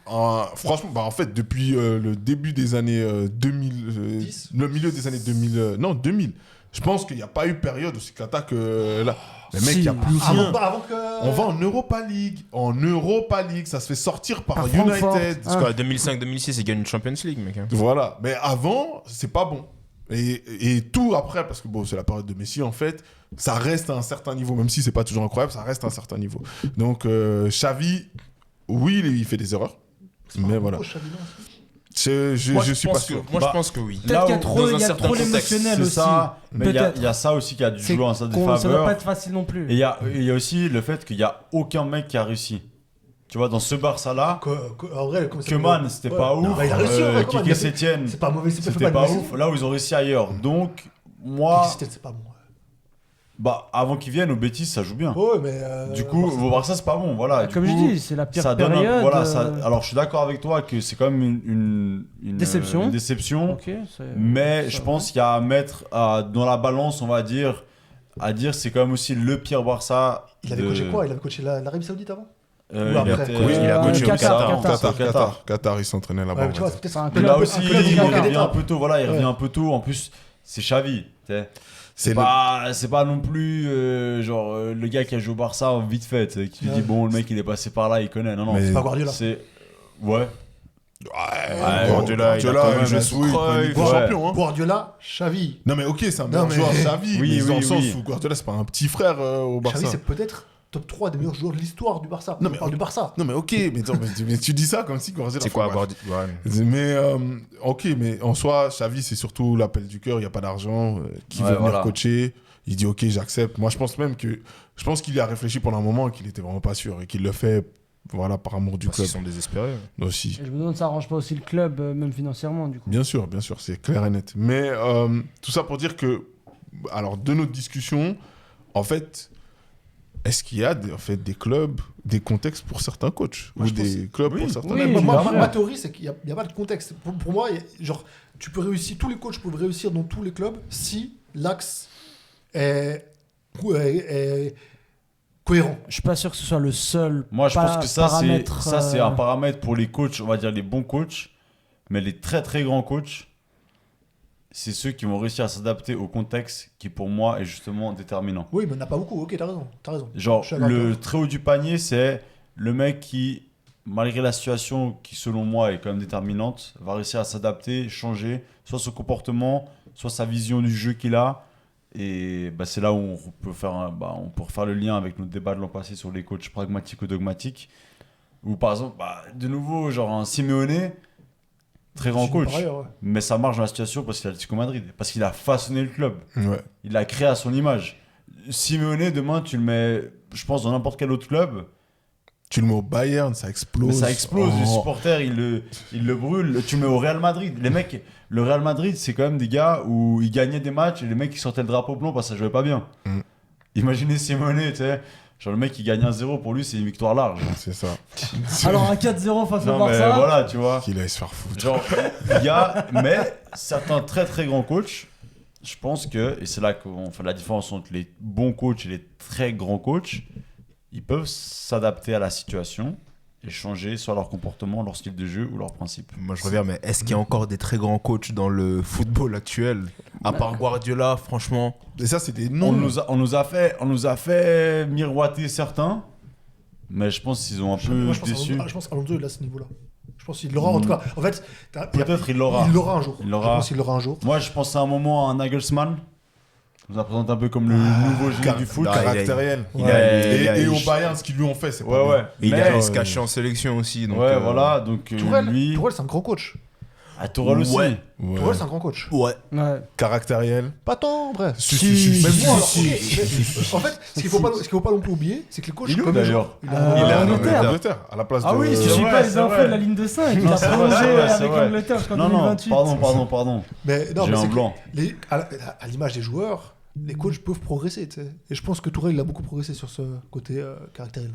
franchement, bah en fait, depuis le début des années 2000, 10. le milieu des années 2000, non 2000, je pense qu'il n'y a pas eu période aussi cata que là. Mais mec, il Si. n'y a plus rien. Avant que. On va en Europa League. En Europa League, ça se fait sortir par Par Francfort. United. Parce qu'à 2005-2006, ils gagnent une Champions League, mec. Voilà. Mais avant, c'est pas bon. Et tout après, parce que bon, c'est la période de Messi, en fait, ça reste à un certain niveau, même si c'est pas toujours incroyable, ça reste à un certain niveau. Donc, Xavi, oui, il fait des erreurs. Mais voilà. Oh, Xavi, non, Je suis pas pense que- sûr. Moi, Bah, je pense que oui. peut-être là qu'il y a où- trop, dans un il y a certain trop contexte, l'émotionnel C'est aussi. ça. Mais il y a Peut-être. ça aussi qui a dû C'est jouer en sa Ça doit pas défaveur. être facile non plus. Et il y a aussi le fait qu'il n'y a aucun mec qui a réussi. Tu vois, dans ce Barça-là, En vrai, comment ça Koeman, s'appelle c'était Ouais. pas Non, ouf. bah, il a réussi, en vrai, Koeman, il a Kike fait- Setien, C'est pas mauvais, c'est c'était pas ouf. Là où ils ont réussi ailleurs. Donc, moi, C'est pas bon. bah, avant qu'ils viennent au Betis, ça joue bien. Ouais, mais. Du coup, au Barça, c'est pas bon. Voilà. Du Comme coup, je dis, c'est la pire ça donne période. voilà, alors, je suis d'accord avec toi que c'est quand même une Déception. une déception. Ok, c'est- Mais ça je va. pense qu'il y a à mettre dans la balance, on va dire, c'est quand même aussi le pire Barça. Il avait coaché quoi Il avait coaché l'Arabie Saoudite avant Il Ou après était- Oui, il a coaché au Qatar. Qatar. Qatar, il s'entraînait là-bas. Ouais, mais tu vois, ouais. c'est peut-être C'est un un club- Là club- aussi, un club il qui manquait revient d'état. un peu tôt. Voilà, il Ouais. revient un peu tôt. En plus, c'est Xavi. C'est C'est pas non plus le gars qui a joué au Barça vite fait. Tu sais, qui te Ouais. dit bon, le mec il est passé par là, il connaît. Non, non. Mais- C'est pas Guardiola. C'est. Ouais. Guardiola, il a quand même joué sous Cruyff. il est champion. Hein. Guardiola, Xavi. Non mais ok, c'est un Non, meilleur mais- joueur Xavi, Oui, mais dans oui, le sens oui. où Guardiola c'est pas un petit frère au Barça. Xavi, c'est peut-être top 3 des meilleurs joueurs de l'histoire du Barça. Non, On mais- parle du Barça. Non mais ok, mais, attends, mais tu dis ça comme si Guardiola. C'est quoi, enfin, bref. Guardiola? Mais ok, mais en soi, Xavi c'est surtout l'appel du cœur. Il y a pas d'argent, qui Ouais, veut venir voilà. coacher. Il dit ok, j'accepte. Moi, je pense qu'il y a réfléchi pendant un moment et qu'il était vraiment pas sûr et qu'il le fait, voilà, par amour du Parce qu'ils club sont désespérés. aussi. Et je me demande, ça arrange pas aussi le club, même financièrement, du coup. Bien sûr, c'est clair et net. Mais tout ça pour dire que, alors, de notre discussion, en fait, est-ce qu'il y a en fait, des clubs, des contextes pour certains coachs Moi, ou je pense des clubs oui, pour certains oui, coachs Ma théorie, c'est qu'il n'y a pas de contexte. Pour moi, genre, tu peux réussir, tous les coachs peuvent réussir dans tous les clubs si l'axe est cohérent. Je suis pas sûr que ce soit le seul Moi, je pense que ça, paramètre, c'est un paramètre pour les coachs, on va dire les bons coachs, mais les très très grands coachs, c'est ceux qui vont réussir à s'adapter au contexte qui, pour moi, est justement déterminant. Oui, mais il n'y en a pas beaucoup. Ok, t'as raison. Genre, Je suis d'accord avec le toi. très haut du panier, c'est le mec qui, malgré la situation qui, selon moi, est quand même déterminante, va réussir à s'adapter, changer, soit son comportement, soit sa vision du jeu qu'il a. Et bah, c'est là où on peut faire le lien avec notre débat de l'an passé sur les coachs pragmatiques ou dogmatiques. Ou par exemple, de nouveau, genre un Simeone, très grand Sinon, coach, par ailleurs, ouais. mais ça marche dans la situation parce qu'il a l'Atlético Madrid, parce qu'il a façonné le club. Ouais. Il l'a créé à son image. Simeone, demain, tu le mets, je pense, dans n'importe quel autre club, Tu le mets au Bayern, ça explose. mais ça explose. Oh. Les supporters, ils le brûlent. Tu le mets au Real Madrid. Les mecs, le Real Madrid, c'est quand même des gars où ils gagnaient des matchs et les mecs, ils sortaient le drapeau blanc parce que ça jouait pas bien. Mm. Imaginez Simeone, tu sais. Genre, le mec, il gagne 1-0, pour lui, c'est une victoire large. C'est ça. Alors un 4-0 face au Non, mais Barça. voilà, tu vois. Qu'il aille se faire foutre. Genre, mais certains très très grands coachs, je pense que, et c'est là qu'on fait la différence entre les bons coachs et les très grands coachs, ils peuvent s'adapter à la situation et changer soit leur comportement, leur style de jeu ou leurs principes. Moi, je reviens, mais est-ce qu'il y a encore des très grands coachs dans le football actuel? À part Guardiola, franchement. Et ça, c'est des On noms. nous a fait miroiter certains, mais je pense qu'ils ont un peu Moi, je déçu. pense qu'Alonso, il a ce niveau-là. Je pense qu'il l'aura, en tout cas. En fait, Peut-être il l'aura. Il l'aura un jour. Il l'aura. Je pense qu'il l'aura un jour. Moi, je pense à un moment à un Nagelsmann. Ça présente un peu comme le nouveau génie du foot. non, Caractériel. Ouais. Et au Bayern, ce qu'ils lui ont fait, c'est pas Ouais, bien. ouais. Et il Mais- allait se cacher en sélection aussi. Donc, Ouais, voilà. Donc, lui. Tourelle, c'est un grand coach. Ah, Tourelle aussi. Ouais. Ouais. Tourelle, c'est un grand coach. Ouais. Ouais. Caractériel. Pas tant, bref. Si. Mais moi, Si. ok, en fait, ce qu'il faut pas non plus oublier, c'est que le coach, Il est où, comme les d'ailleurs gens, Il est en en Angleterre. Angleterre, à la place Ah de. oui, Si c'est je suis vrai, pas les c'est infos vrai. de la ligne de 5, il Non, a c'est vrai, prolongé c'est vrai, c'est avec vrai. l'Angleterre jusqu'en Non, 2028. pardon. Mais non, J'ai mais un c'est que blanc. à l'image des joueurs, les coachs peuvent progresser, tu sais. Et je pense que Tourelle, il a beaucoup progressé sur ce côté caractériel.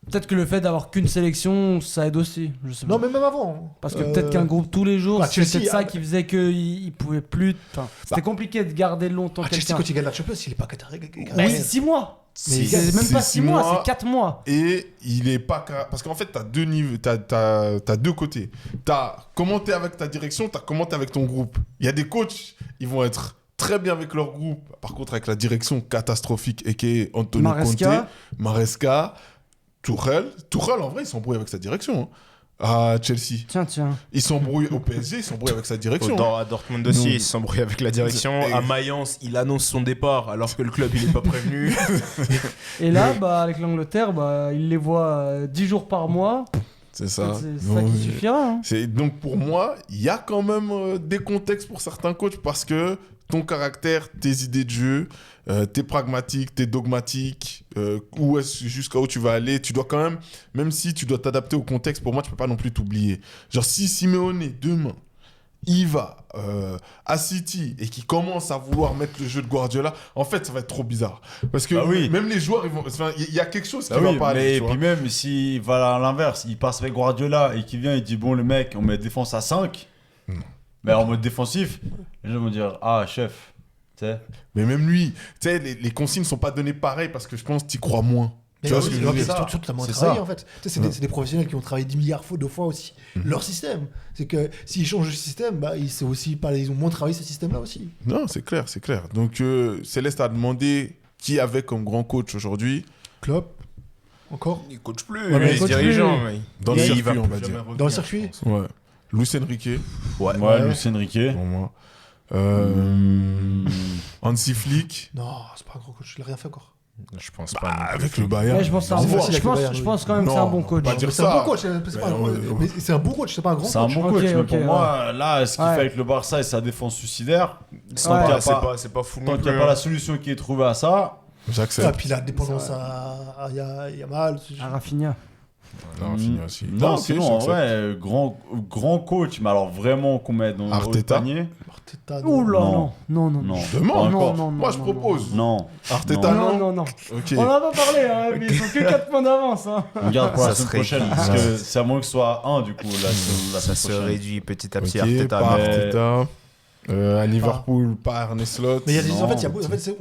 Peut-être que le fait d'avoir qu'une sélection, ça aide aussi. Je sais Non, pas. mais même avant. Parce que peut-être qu'un groupe tous les jours, bah, c'est Chelsea, peut-être ça qui faisait qu'il pouvait plus. Enfin, c'était compliqué de garder longtemps Chelsea, quelqu'un. quand il gagne la Champions, il est pas caractériel. Oui, 6 mois. Mais il C'est gagne- même pas c'est 6 mois, 6 mois. c'est 4 mois. Et il est pas. Parce qu'en fait, t'as deux niveaux. T'as deux côtés. T'as comment t'es avec ta direction, t'as comment t'es avec ton groupe. Il y a des coachs, ils vont être très bien avec leur groupe. Par contre, avec la direction catastrophique, et qui est Antonio Maresca. Conte, Maresca, Tourelle, en vrai, il s'embrouille avec sa direction. Hein. À Chelsea. Tiens. Il s'embrouille au PSG, il s'embrouille avec sa direction. À Dortmund aussi, Non. il s'embrouille avec la direction. Et- À Mayence, il annonce son départ alors que le club, il est pas prévenu. Et là, bah, avec l'Angleterre, bah, il les voit 10 jours par mois. C'est ça. C'est ça Non, qui mais- suffira. Hein. Donc pour moi, il y a quand même des contextes pour certains coachs parce que ton caractère, tes idées de jeu, t'es pragmatique, t'es dogmatique, jusqu'à où tu vas aller, tu dois quand même si tu dois t'adapter au contexte, pour moi, tu peux pas non plus t'oublier. Genre si Simeone, demain, il va à City et qu'il commence à vouloir mettre le jeu de Guardiola, en fait, ça va être trop bizarre. Parce que Bah oui. même les joueurs, il y a quelque chose qui Ah va oui, pas aller. mais tu vois. puis même s'il va à l'inverse, il passe avec Guardiola et qu'il vient, il dit bon le mec, on met défense à 5, mais en mode défensif, les gens vont dire ah chef, tu sais. Mais même lui, tu sais, les consignes sont pas données pareil parce que je pense que tu crois moins. Mais Tu vois oui, ce que je c'est veux dire surtout totalement C'est travaillé ça. en fait. Tu sais, c'est des professionnels qui ont travaillé 10 milliards de fois aussi. Leur système. C'est que s'ils changent de système, bah, ils ont moins travaillé ce système-là aussi. Non, c'est clair, c'est clair. Donc, Céleste a demandé qui avait comme grand coach aujourd'hui Klopp, encore Il coach plus, Ouais, mais il il se coach dirigeant. plus. Mais... dans le Et il circuit, va on plus va jamais dire. revenir, dans le je circuit. pense. Ouais. Luis Enrique, Ouais. Ouais, Luis Enrique. pour moi. Hansi Flick, Non, c'est pas un grand coach, il a rien fait encore. Je pense bah, pas. non plus. avec le Bayern. Ouais, je pense que c'est un C'est bon- facile je avec le pense- Bayern, je oui. pense quand même que c'est Non, un bon coach. pas dire C'est un ça. bon coach, c'est pas un Ouais, mais c'est un bon coach, c'est pas un grand C'est un coach. bon Ok, coach, mais ok, pour ouais. moi, là, ce qu'il Ouais. fait avec le Barça et sa défense suicidaire, C'est Ouais. pas, Tant qu'il y a c'est pas fou tant non qu'il n'y plus. a pas la solution qui est trouvée à ça, Ah, J'accepte. puis la dépendance à Yamal. À Rafinha. Non, fini aussi. non, ok, sinon, en j'accepte. vrai, grand coach, mais alors vraiment qu'on met dans le Arteta. panier, Arteta, Ouh là, Non. non. non. Demande. Pas encore. Non, Moi, je propose. Non. Arteta, Non. Ok. On en a pas parlé, hein, mais ils sont que 4 points d'avance. Hein. On garde pour Ça la semaine serait prochaine, qui, parce ça que c'est à moins que ce soit 1 du coup, la Ça semaine se prochaine. réduit petit à petit. Ok, Arteta. pas mais- Arteta. À Liverpool, pas Arne Slot. Mais il y a des, Non. en fait, il y a, en fait,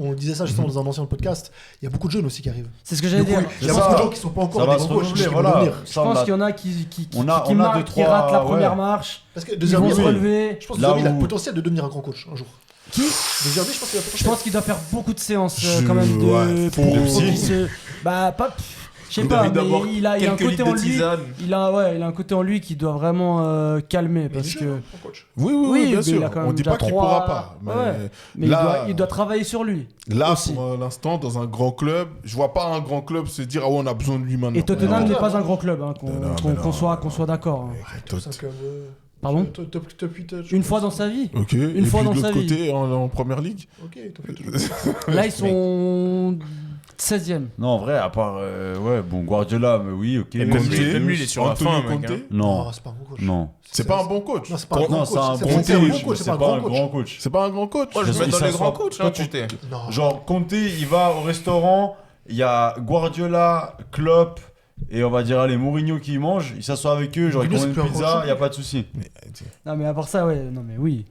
on disait ça justement dans un ancien podcast. Il y a beaucoup de jeunes aussi qui arrivent. C'est ce que j'allais Du coup, dire. il y a C'est beaucoup ça. de gens qui sont pas Ça encore va des se grands coachs, renouveler, qui vont voilà. devenir. Je Ça, on pense a- qu'il y en a qui on a deux, marquent, qui trois, ratent la ouais. première marche. Parce que De Ils vont Zerbi, se relever. je pense que Là De Zerbi, il a où- le potentiel de devenir un grand coach un jour. Qui De Zerbi, je pense qu'il a le Je potentiel. pense qu'il doit faire beaucoup de séances Je- quand même ouais, faut- pour de qu'il psy. se. Bah, pas. Je sais Il pas, doit mais d'abord il a un quelques côté litres en de lui. tisane. Il a un côté en lui qui doit vraiment calmer Mais il est parce jeune, que. hein, grand coach. Oui, bien mais sûr. il a quand même On dit déjà pas qu'il 3. pourra pas. Mais Ouais. Mais là, il doit travailler sur lui. là aussi. pour l'instant, dans un grand club, je vois pas un grand club se dire ah ouais, on a besoin de lui maintenant. Et Tottenham Non. n'est pas un grand club, hein, Non, qu'on soit d'accord. hein. Tout ça, comme, Pardon Top 8. Une fois dans sa vie. Ok. Une fois puis dans de sa l'autre vie. côté, en première ligue. Ok, top 8. Là, ils sont 16e. Non, en vrai, à part. Ouais, bon, Guardiola, mais oui, ok. Et même lui, il est sur la Antonio fin, mec, Conte. hein. Non, c'est pas un grand coach. non. C'est pas un bon coach. Non, c'est pas un grand Non, c'est un coach. bon C'est un bon coach, coach, c'est c'est pas pas un un grand grand coach. coach. C'est pas un grand coach. Moi, je Il le mets dans les s'assoit- grands coachs, Toi, hein, tu- Conte. Non. Genre, Conte, il va au restaurant, il y a Guardiola, Klopp, et on va dire, allez, Mourinho qui mange, il s'assoit avec eux, genre, il Mourinho, commande c'est une plus un pizza, grand il n'y a pas de souci. Non, mais à part ça, ouais. Non, mais oui.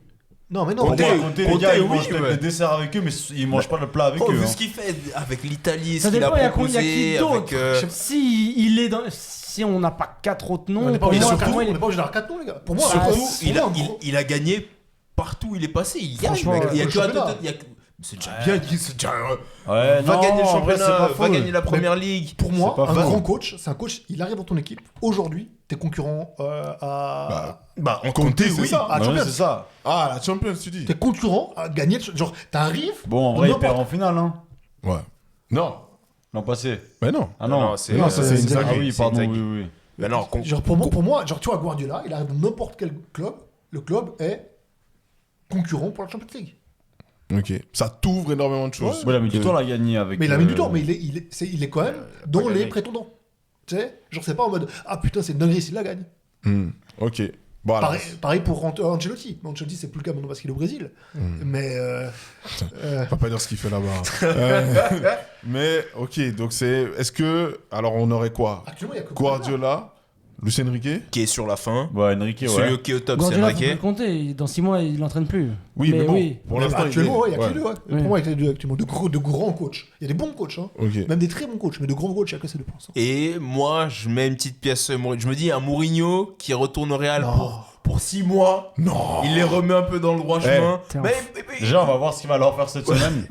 Non, mais non. Conte, mais- Conte, les Conte, gars, ils oui, mangent peut-être ouais. des desserts avec eux, mais ils mangent pas le plat avec Oh, eux. vu hein. ce qu'il fait avec l'Italie, Ça ce qu'il a dépend, il y a proposé, qui avec... d'autre Si il est dans. Si on n'a pas 4 autres noms, On n'est pas pour obligé moi, d'avoir pour moi, il est- 4 noms, les gars. Pour moi, Surtout, pour moi, un gros- il a gagné partout où il est passé. Il gagne, Franchement, mec. ouais. Il y a Au que à championnat. Tottenham- il y a que- C'est déjà bien, c'est déjà... Ouais, va non, gagner le en vrai, c'est championnat, pas va faux. gagner la première ligue. Pour moi, C'est pas un faux. grand coach, c'est un coach, il arrive dans ton équipe. Aujourd'hui, t'es concurrent à. Bah, on Conte, comptait, c'est oui. ça. Ah, Ouais, Champions. c'est ça. Ah, la Champions, tu dis. T'es concurrent à gagner. Genre, t'arrives. Bon, en vrai, il n'importe- perd en finale, hein. Ouais. Non. L'an passé. Mais non. Ah non. Non, c'est Non, ça, c'est Inzaghi. Ah oui, C'est pardon, Inzaghi. oui. Mais non, Genre, pour moi, genre, tu vois, Guardiola, il arrive dans n'importe quel club. Le club est concurrent pour la Champions League. Ok. Ça t'ouvre énormément de choses. Ouais, il a mis du temps à la gagner avec. Mais il a mis du temps, mais il est quand même dans pas les gagné. prétendants. Tu sais, genre, c'est pas en mode ah putain, c'est une dinguerie s'il la gagne. Ok. Bon, alors. Pareil pour Ancelotti. Mais Ancelotti, c'est plus le cas maintenant parce qu'il est au Brésil. Mais. On va pas dire ce qu'il fait là-bas. Mais, ok. Donc, c'est. Est-ce que. Alors, on aurait quoi? Actuellement, il y a que Guardiola, Luis Enrique. qui est sur la fin. Ouais, Enrique, Celui ouais. qui est au top, c'est Guardiola, faut plus le Enrique. compter. Dans 6 mois, il l'entraîne plus. Oui, mais bon. oui. Pour Mais l'instant, actuellement, ouais, il y a ouais. que les deux. Ouais. Oui. Pour moi, il y a que les deux actuellement. De grands coachs. Il y a des bons coachs, hein. Ok. Même des très bons coachs, mais de grands coachs, il y a que ces deux pour l'instant. Et moi, je mets une petite pièce. Je me dis, un Mourinho qui retourne au Real Non. pour 6 mois. Non. Il les remet un peu dans le droit chemin. T'es un Déjà, on va voir ce qu'il va leur faire cette semaine.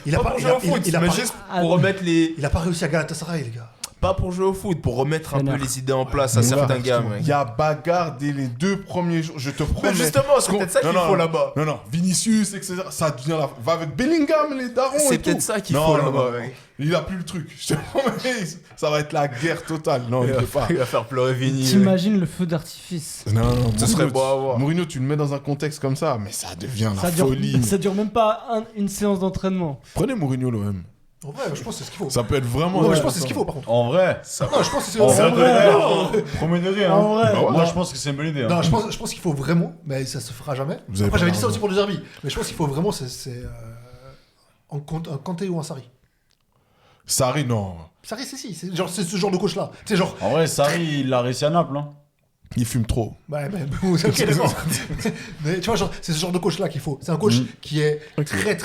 Il a pas pas, pour il jouer a, au foot, il a mais pas, juste Ah, pour oui. remettre les. il a pas réussi à Galatasaray, les gars. Pas pour jouer au foot, pour remettre un peu Connard. les idées en place à Mais certains là, gars, mec. Il y a bagarre dès les 2 premiers jours. Je te promets. Mais justement, c'est peut-être ça qu'il faut là-bas. Non, non. Vinicius, etc. Ça devient la. Va avec Bellingham, les darons. C'est et tout. peut-être ça qu'il Non, faut non, là-bas, non. mec. Il a plus le truc. Je te promets. Ça va être la guerre totale. Non, il ne peut pas. Il va faire pleurer Vini. mec. T'imagines le feu d'artifice. Non, non. Ce serait Mourinho, beau à voir. Mourinho, tu le mets dans un contexte comme ça, mais ça devient la Ça dure, folie. ça dure même pas une séance d'entraînement. Prenez Mourinho, l'OM. En vrai, je pense que c'est ce qu'il faut. Ça peut être vraiment. Non, mais je pense que c'est ce qu'il faut, par contre. En vrai. Non, je pense que c'est En c'est un vrai, peu- premier degré, hein. En vrai. Bah ouais. Moi, je pense que c'est une bonne idée. Non, hein. je pense qu'il faut vraiment, mais ça se fera jamais. Vous avez Après, pas j'avais dit ça raison. aussi pour le derby, mais je pense qu'il faut vraiment, un Kanté ou un Sarri. Sarri, non. Sarri, c'est ce genre de coach-là. C'est genre, En vrai, Sarri, il a réussi à Naples. Hein. Il fume trop. ok, d'accord. Mais tu vois, genre, c'est ce genre de coach-là qu'il faut. C'est un coach qui est très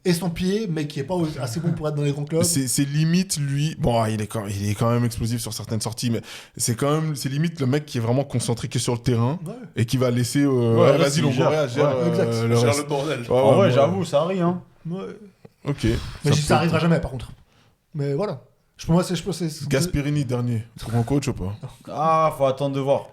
estampillé, mais qui est pas assez bon pour être dans les grands clubs. C'est limite lui. Bon, il est quand même explosif sur certaines sorties, mais c'est limite le mec qui est vraiment concentré que sur le terrain Ouais. et qui va laisser. Ouais, Vas-y, il gère. Longoria gère Ouais, exact. le Gère reste. le bordel. Ouais, En ouais, vrai, ouais. j'avoue, Sarri. Hein. Ouais. Ok. Mais Ça ça peut- arrivera jamais, par contre. Mais voilà. Je pense que c'est. Gasperini dernier. Grand coach ou pas? Ah, faut attendre de voir.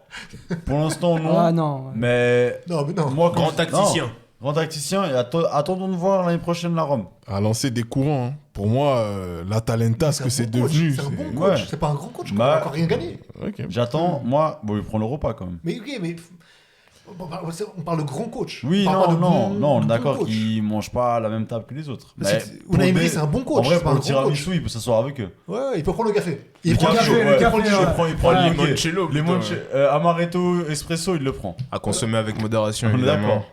Pour l'instant, non. Ah non. Mais Non, mais non. moi, Grand tacticien. non. Grand tacticien. Et attendons de voir l'année prochaine la Rome. À lancer des courants. Hein. Pour moi, la Talenta, ce que c'est un bon coach, devenu. C'est un bon c'est- coach. Ouais. C'est pas un grand coach. Bah- Il a encore rien gagné. Ok. J'attends. Moi, bon, il prend l'Europa quand même. Mais ok, mais. On parle de grand coach. Oui, On parle pas non, de non, bon- non, de bon d'accord, coach. qu'ils mangent pas à la même table que les autres. Mais pour Unai Emery, des- c'est un bon En coach. vrai, c'est pas pour un le grand tiramisu, coach. il peut s'asseoir avec eux. Ouais, il peut prendre le café. Le Il prend le café, café. ouais, Il prend le il café. prend le limoncello, plutôt, Amaretto espresso, il le prend. À consommer avec modération, On est évidemment. d'accord.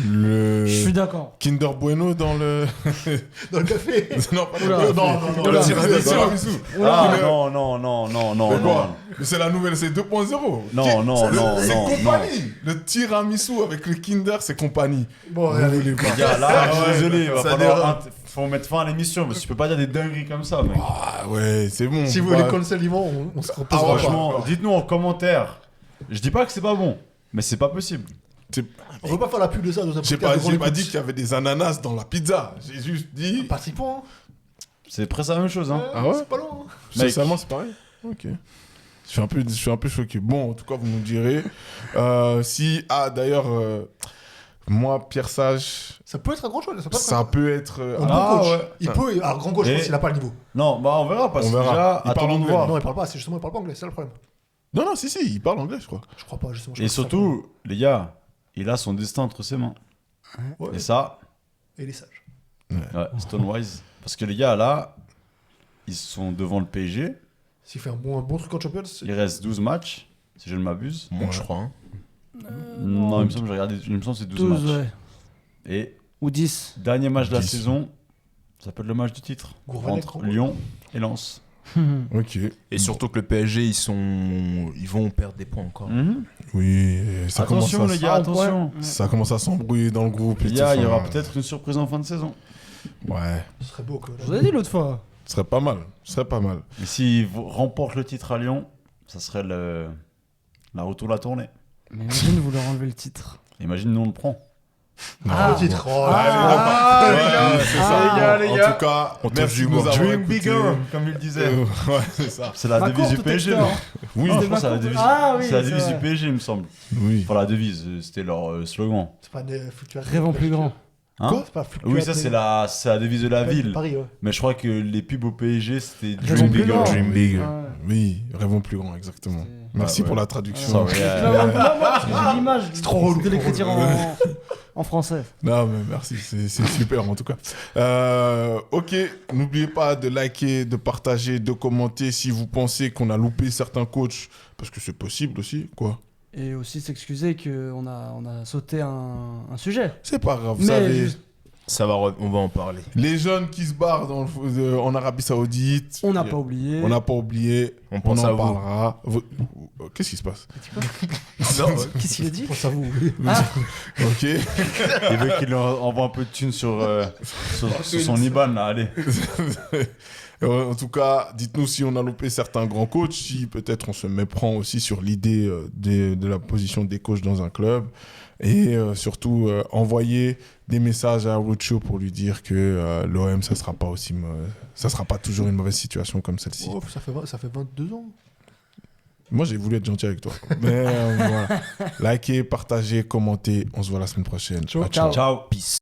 Le. Je suis d'accord. Kinder Bueno dans le. Dans le café. non, pas Oula. dans non, le tiramisu. Ah non, non, non, non, non, Mais non. quoi? Mais c'est la nouvelle, c'est 2.0. Non, non, non, C'est non, compagnie. Le tiramisu avec le Kinder, c'est compagnie. Bon, Vous allez. voulez pas. Les gars, là, je suis désolé, il va ça falloir. Faut mettre fin à l'émission, parce que tu peux pas dire des dingueries comme ça, mec. Ah ouais, c'est bon. Si vous Bah, voulez cancel Livan, on se reposera pas. Franchement, dites-nous en commentaire. Je dis pas que c'est pas bon, mais c'est pas possible. On veut pas faire la pub de ça dans un J'ai podcast pas, de j'ai grande pas dit écoute. qu'il y avait des ananas dans la pizza. J'ai juste dit. Participant. C'est presque la même chose, hein. Ah ouais? C'est pas loin. hein. Socialement, c'est pareil. Ok. Je suis un peu choqué. Bon, en tout cas, vous nous direz. Si. Ah, d'ailleurs, moi, Pierre Sage, Ça peut être un grand choix. Ça peut être ça peut être. un Ah, bon coach. ouais. Il peut. Alors, grand coach, je Et- pense qu'il a pas le niveau. Non, bah on verra, parce On que verra. déjà, Il parle attendons de anglais. voir. Non, il parle pas. C'est justement, il parle pas anglais. C'est ça le problème. Non, non, si, il parle anglais, je crois. Je crois pas, justement. je Et crois que c'est surtout, les gars, il a son destin entre ses mains. ça. Ouais. Et ça, Et il est sage. ouais, Stonewise. Parce que les gars, là, ils sont devant le PSG. S'il fait un bon truc en Champions, Il reste 12 matchs, si je ne m'abuse. Moi, je crois. Hein. Non, il me semble que j'ai regardé, il me semble que c'est 12 12, matchs. ouais. Et Ou 10. dernier match de la 10. saison, ça peut être le match du titre. Gourvenet, Entre grand coach. Lyon et Lens. Ok. Et surtout que le PSG, ils vont perdre des points encore. Oui, ça Attention commence les à, gars, Ah, attention. ça commence à s'embrouiller dans le groupe. et Il tout ça. y aura peut-être une surprise en fin de saison. Ouais, Ce serait beau que. Je vous ai dit l'autre fois. ce serait pas mal. Ce serait pas mal. Et s'ils remportent le titre à Lyon, ça serait la retour de la tournée. Mais imagine vous leur enlevez le titre. Imagine, nous on le prend. Le titre. Oh, les gars. En tout cas, On touche merci du de nous bois. avoir Dream écoutés. bigger, comme il disait. Ouais, c'est ça. C'est la Ma devise courte du PSG. texteur. non Oui, Non, je C'était pense que c'est la ma devise. courte- Ah oui, c'est la c'est devise vrai. du PSG, il me semble. oui. Enfin, la devise, c'était leur slogan. C'est pas des fluctuations. Rêvons plus grand. Hein Quoi? C'est pas fluctuation. Oui, ça, c'est la devise de la ville. Paris, ouais. Mais je crois que les pubs au PSG, c'était Rêvons Dream plus Bigger. grand. Dream bigger. Ouais. Oui, rêvons plus grand, exactement. C'est- Merci Ouais, pour ouais. la traduction. Ça, ouais, Moi, j'ai l'image trop relou, de trop l'écriture en français. Non, mais merci, c'est super en tout cas. Ok, n'oubliez pas de liker, de partager, de commenter si vous pensez qu'on a loupé certains coachs, parce que c'est possible aussi, quoi. Et aussi s'excuser qu'on a sauté un sujet. C'est pas grave, vous Mais savez. juste, On va en parler. Les jeunes qui se barrent en Arabie Saoudite. on n'a pas oublié. On n'a pas oublié. On On pense en à vous. parlera. Qu'est-ce qui se passe? Qu'est-ce qu'il a dit? Pense à vous. Ok. Il veut qu'il envoie un peu de thunes sur son IBAN, là, allez. En tout cas, dites-nous si on a loupé certains grands coachs, si peut-être on se méprend aussi sur l'idée de la position des coachs dans un club. Et surtout, envoyer des messages à Rucho pour lui dire que l'OM, ça sera pas toujours une mauvaise situation comme celle-ci. Oh, ça fait 22 ans. Moi, j'ai voulu être gentil avec toi. Mais voilà. Likez, partagez, commentez. On se voit la semaine prochaine. Ciao. Ciao. Ciao. Peace.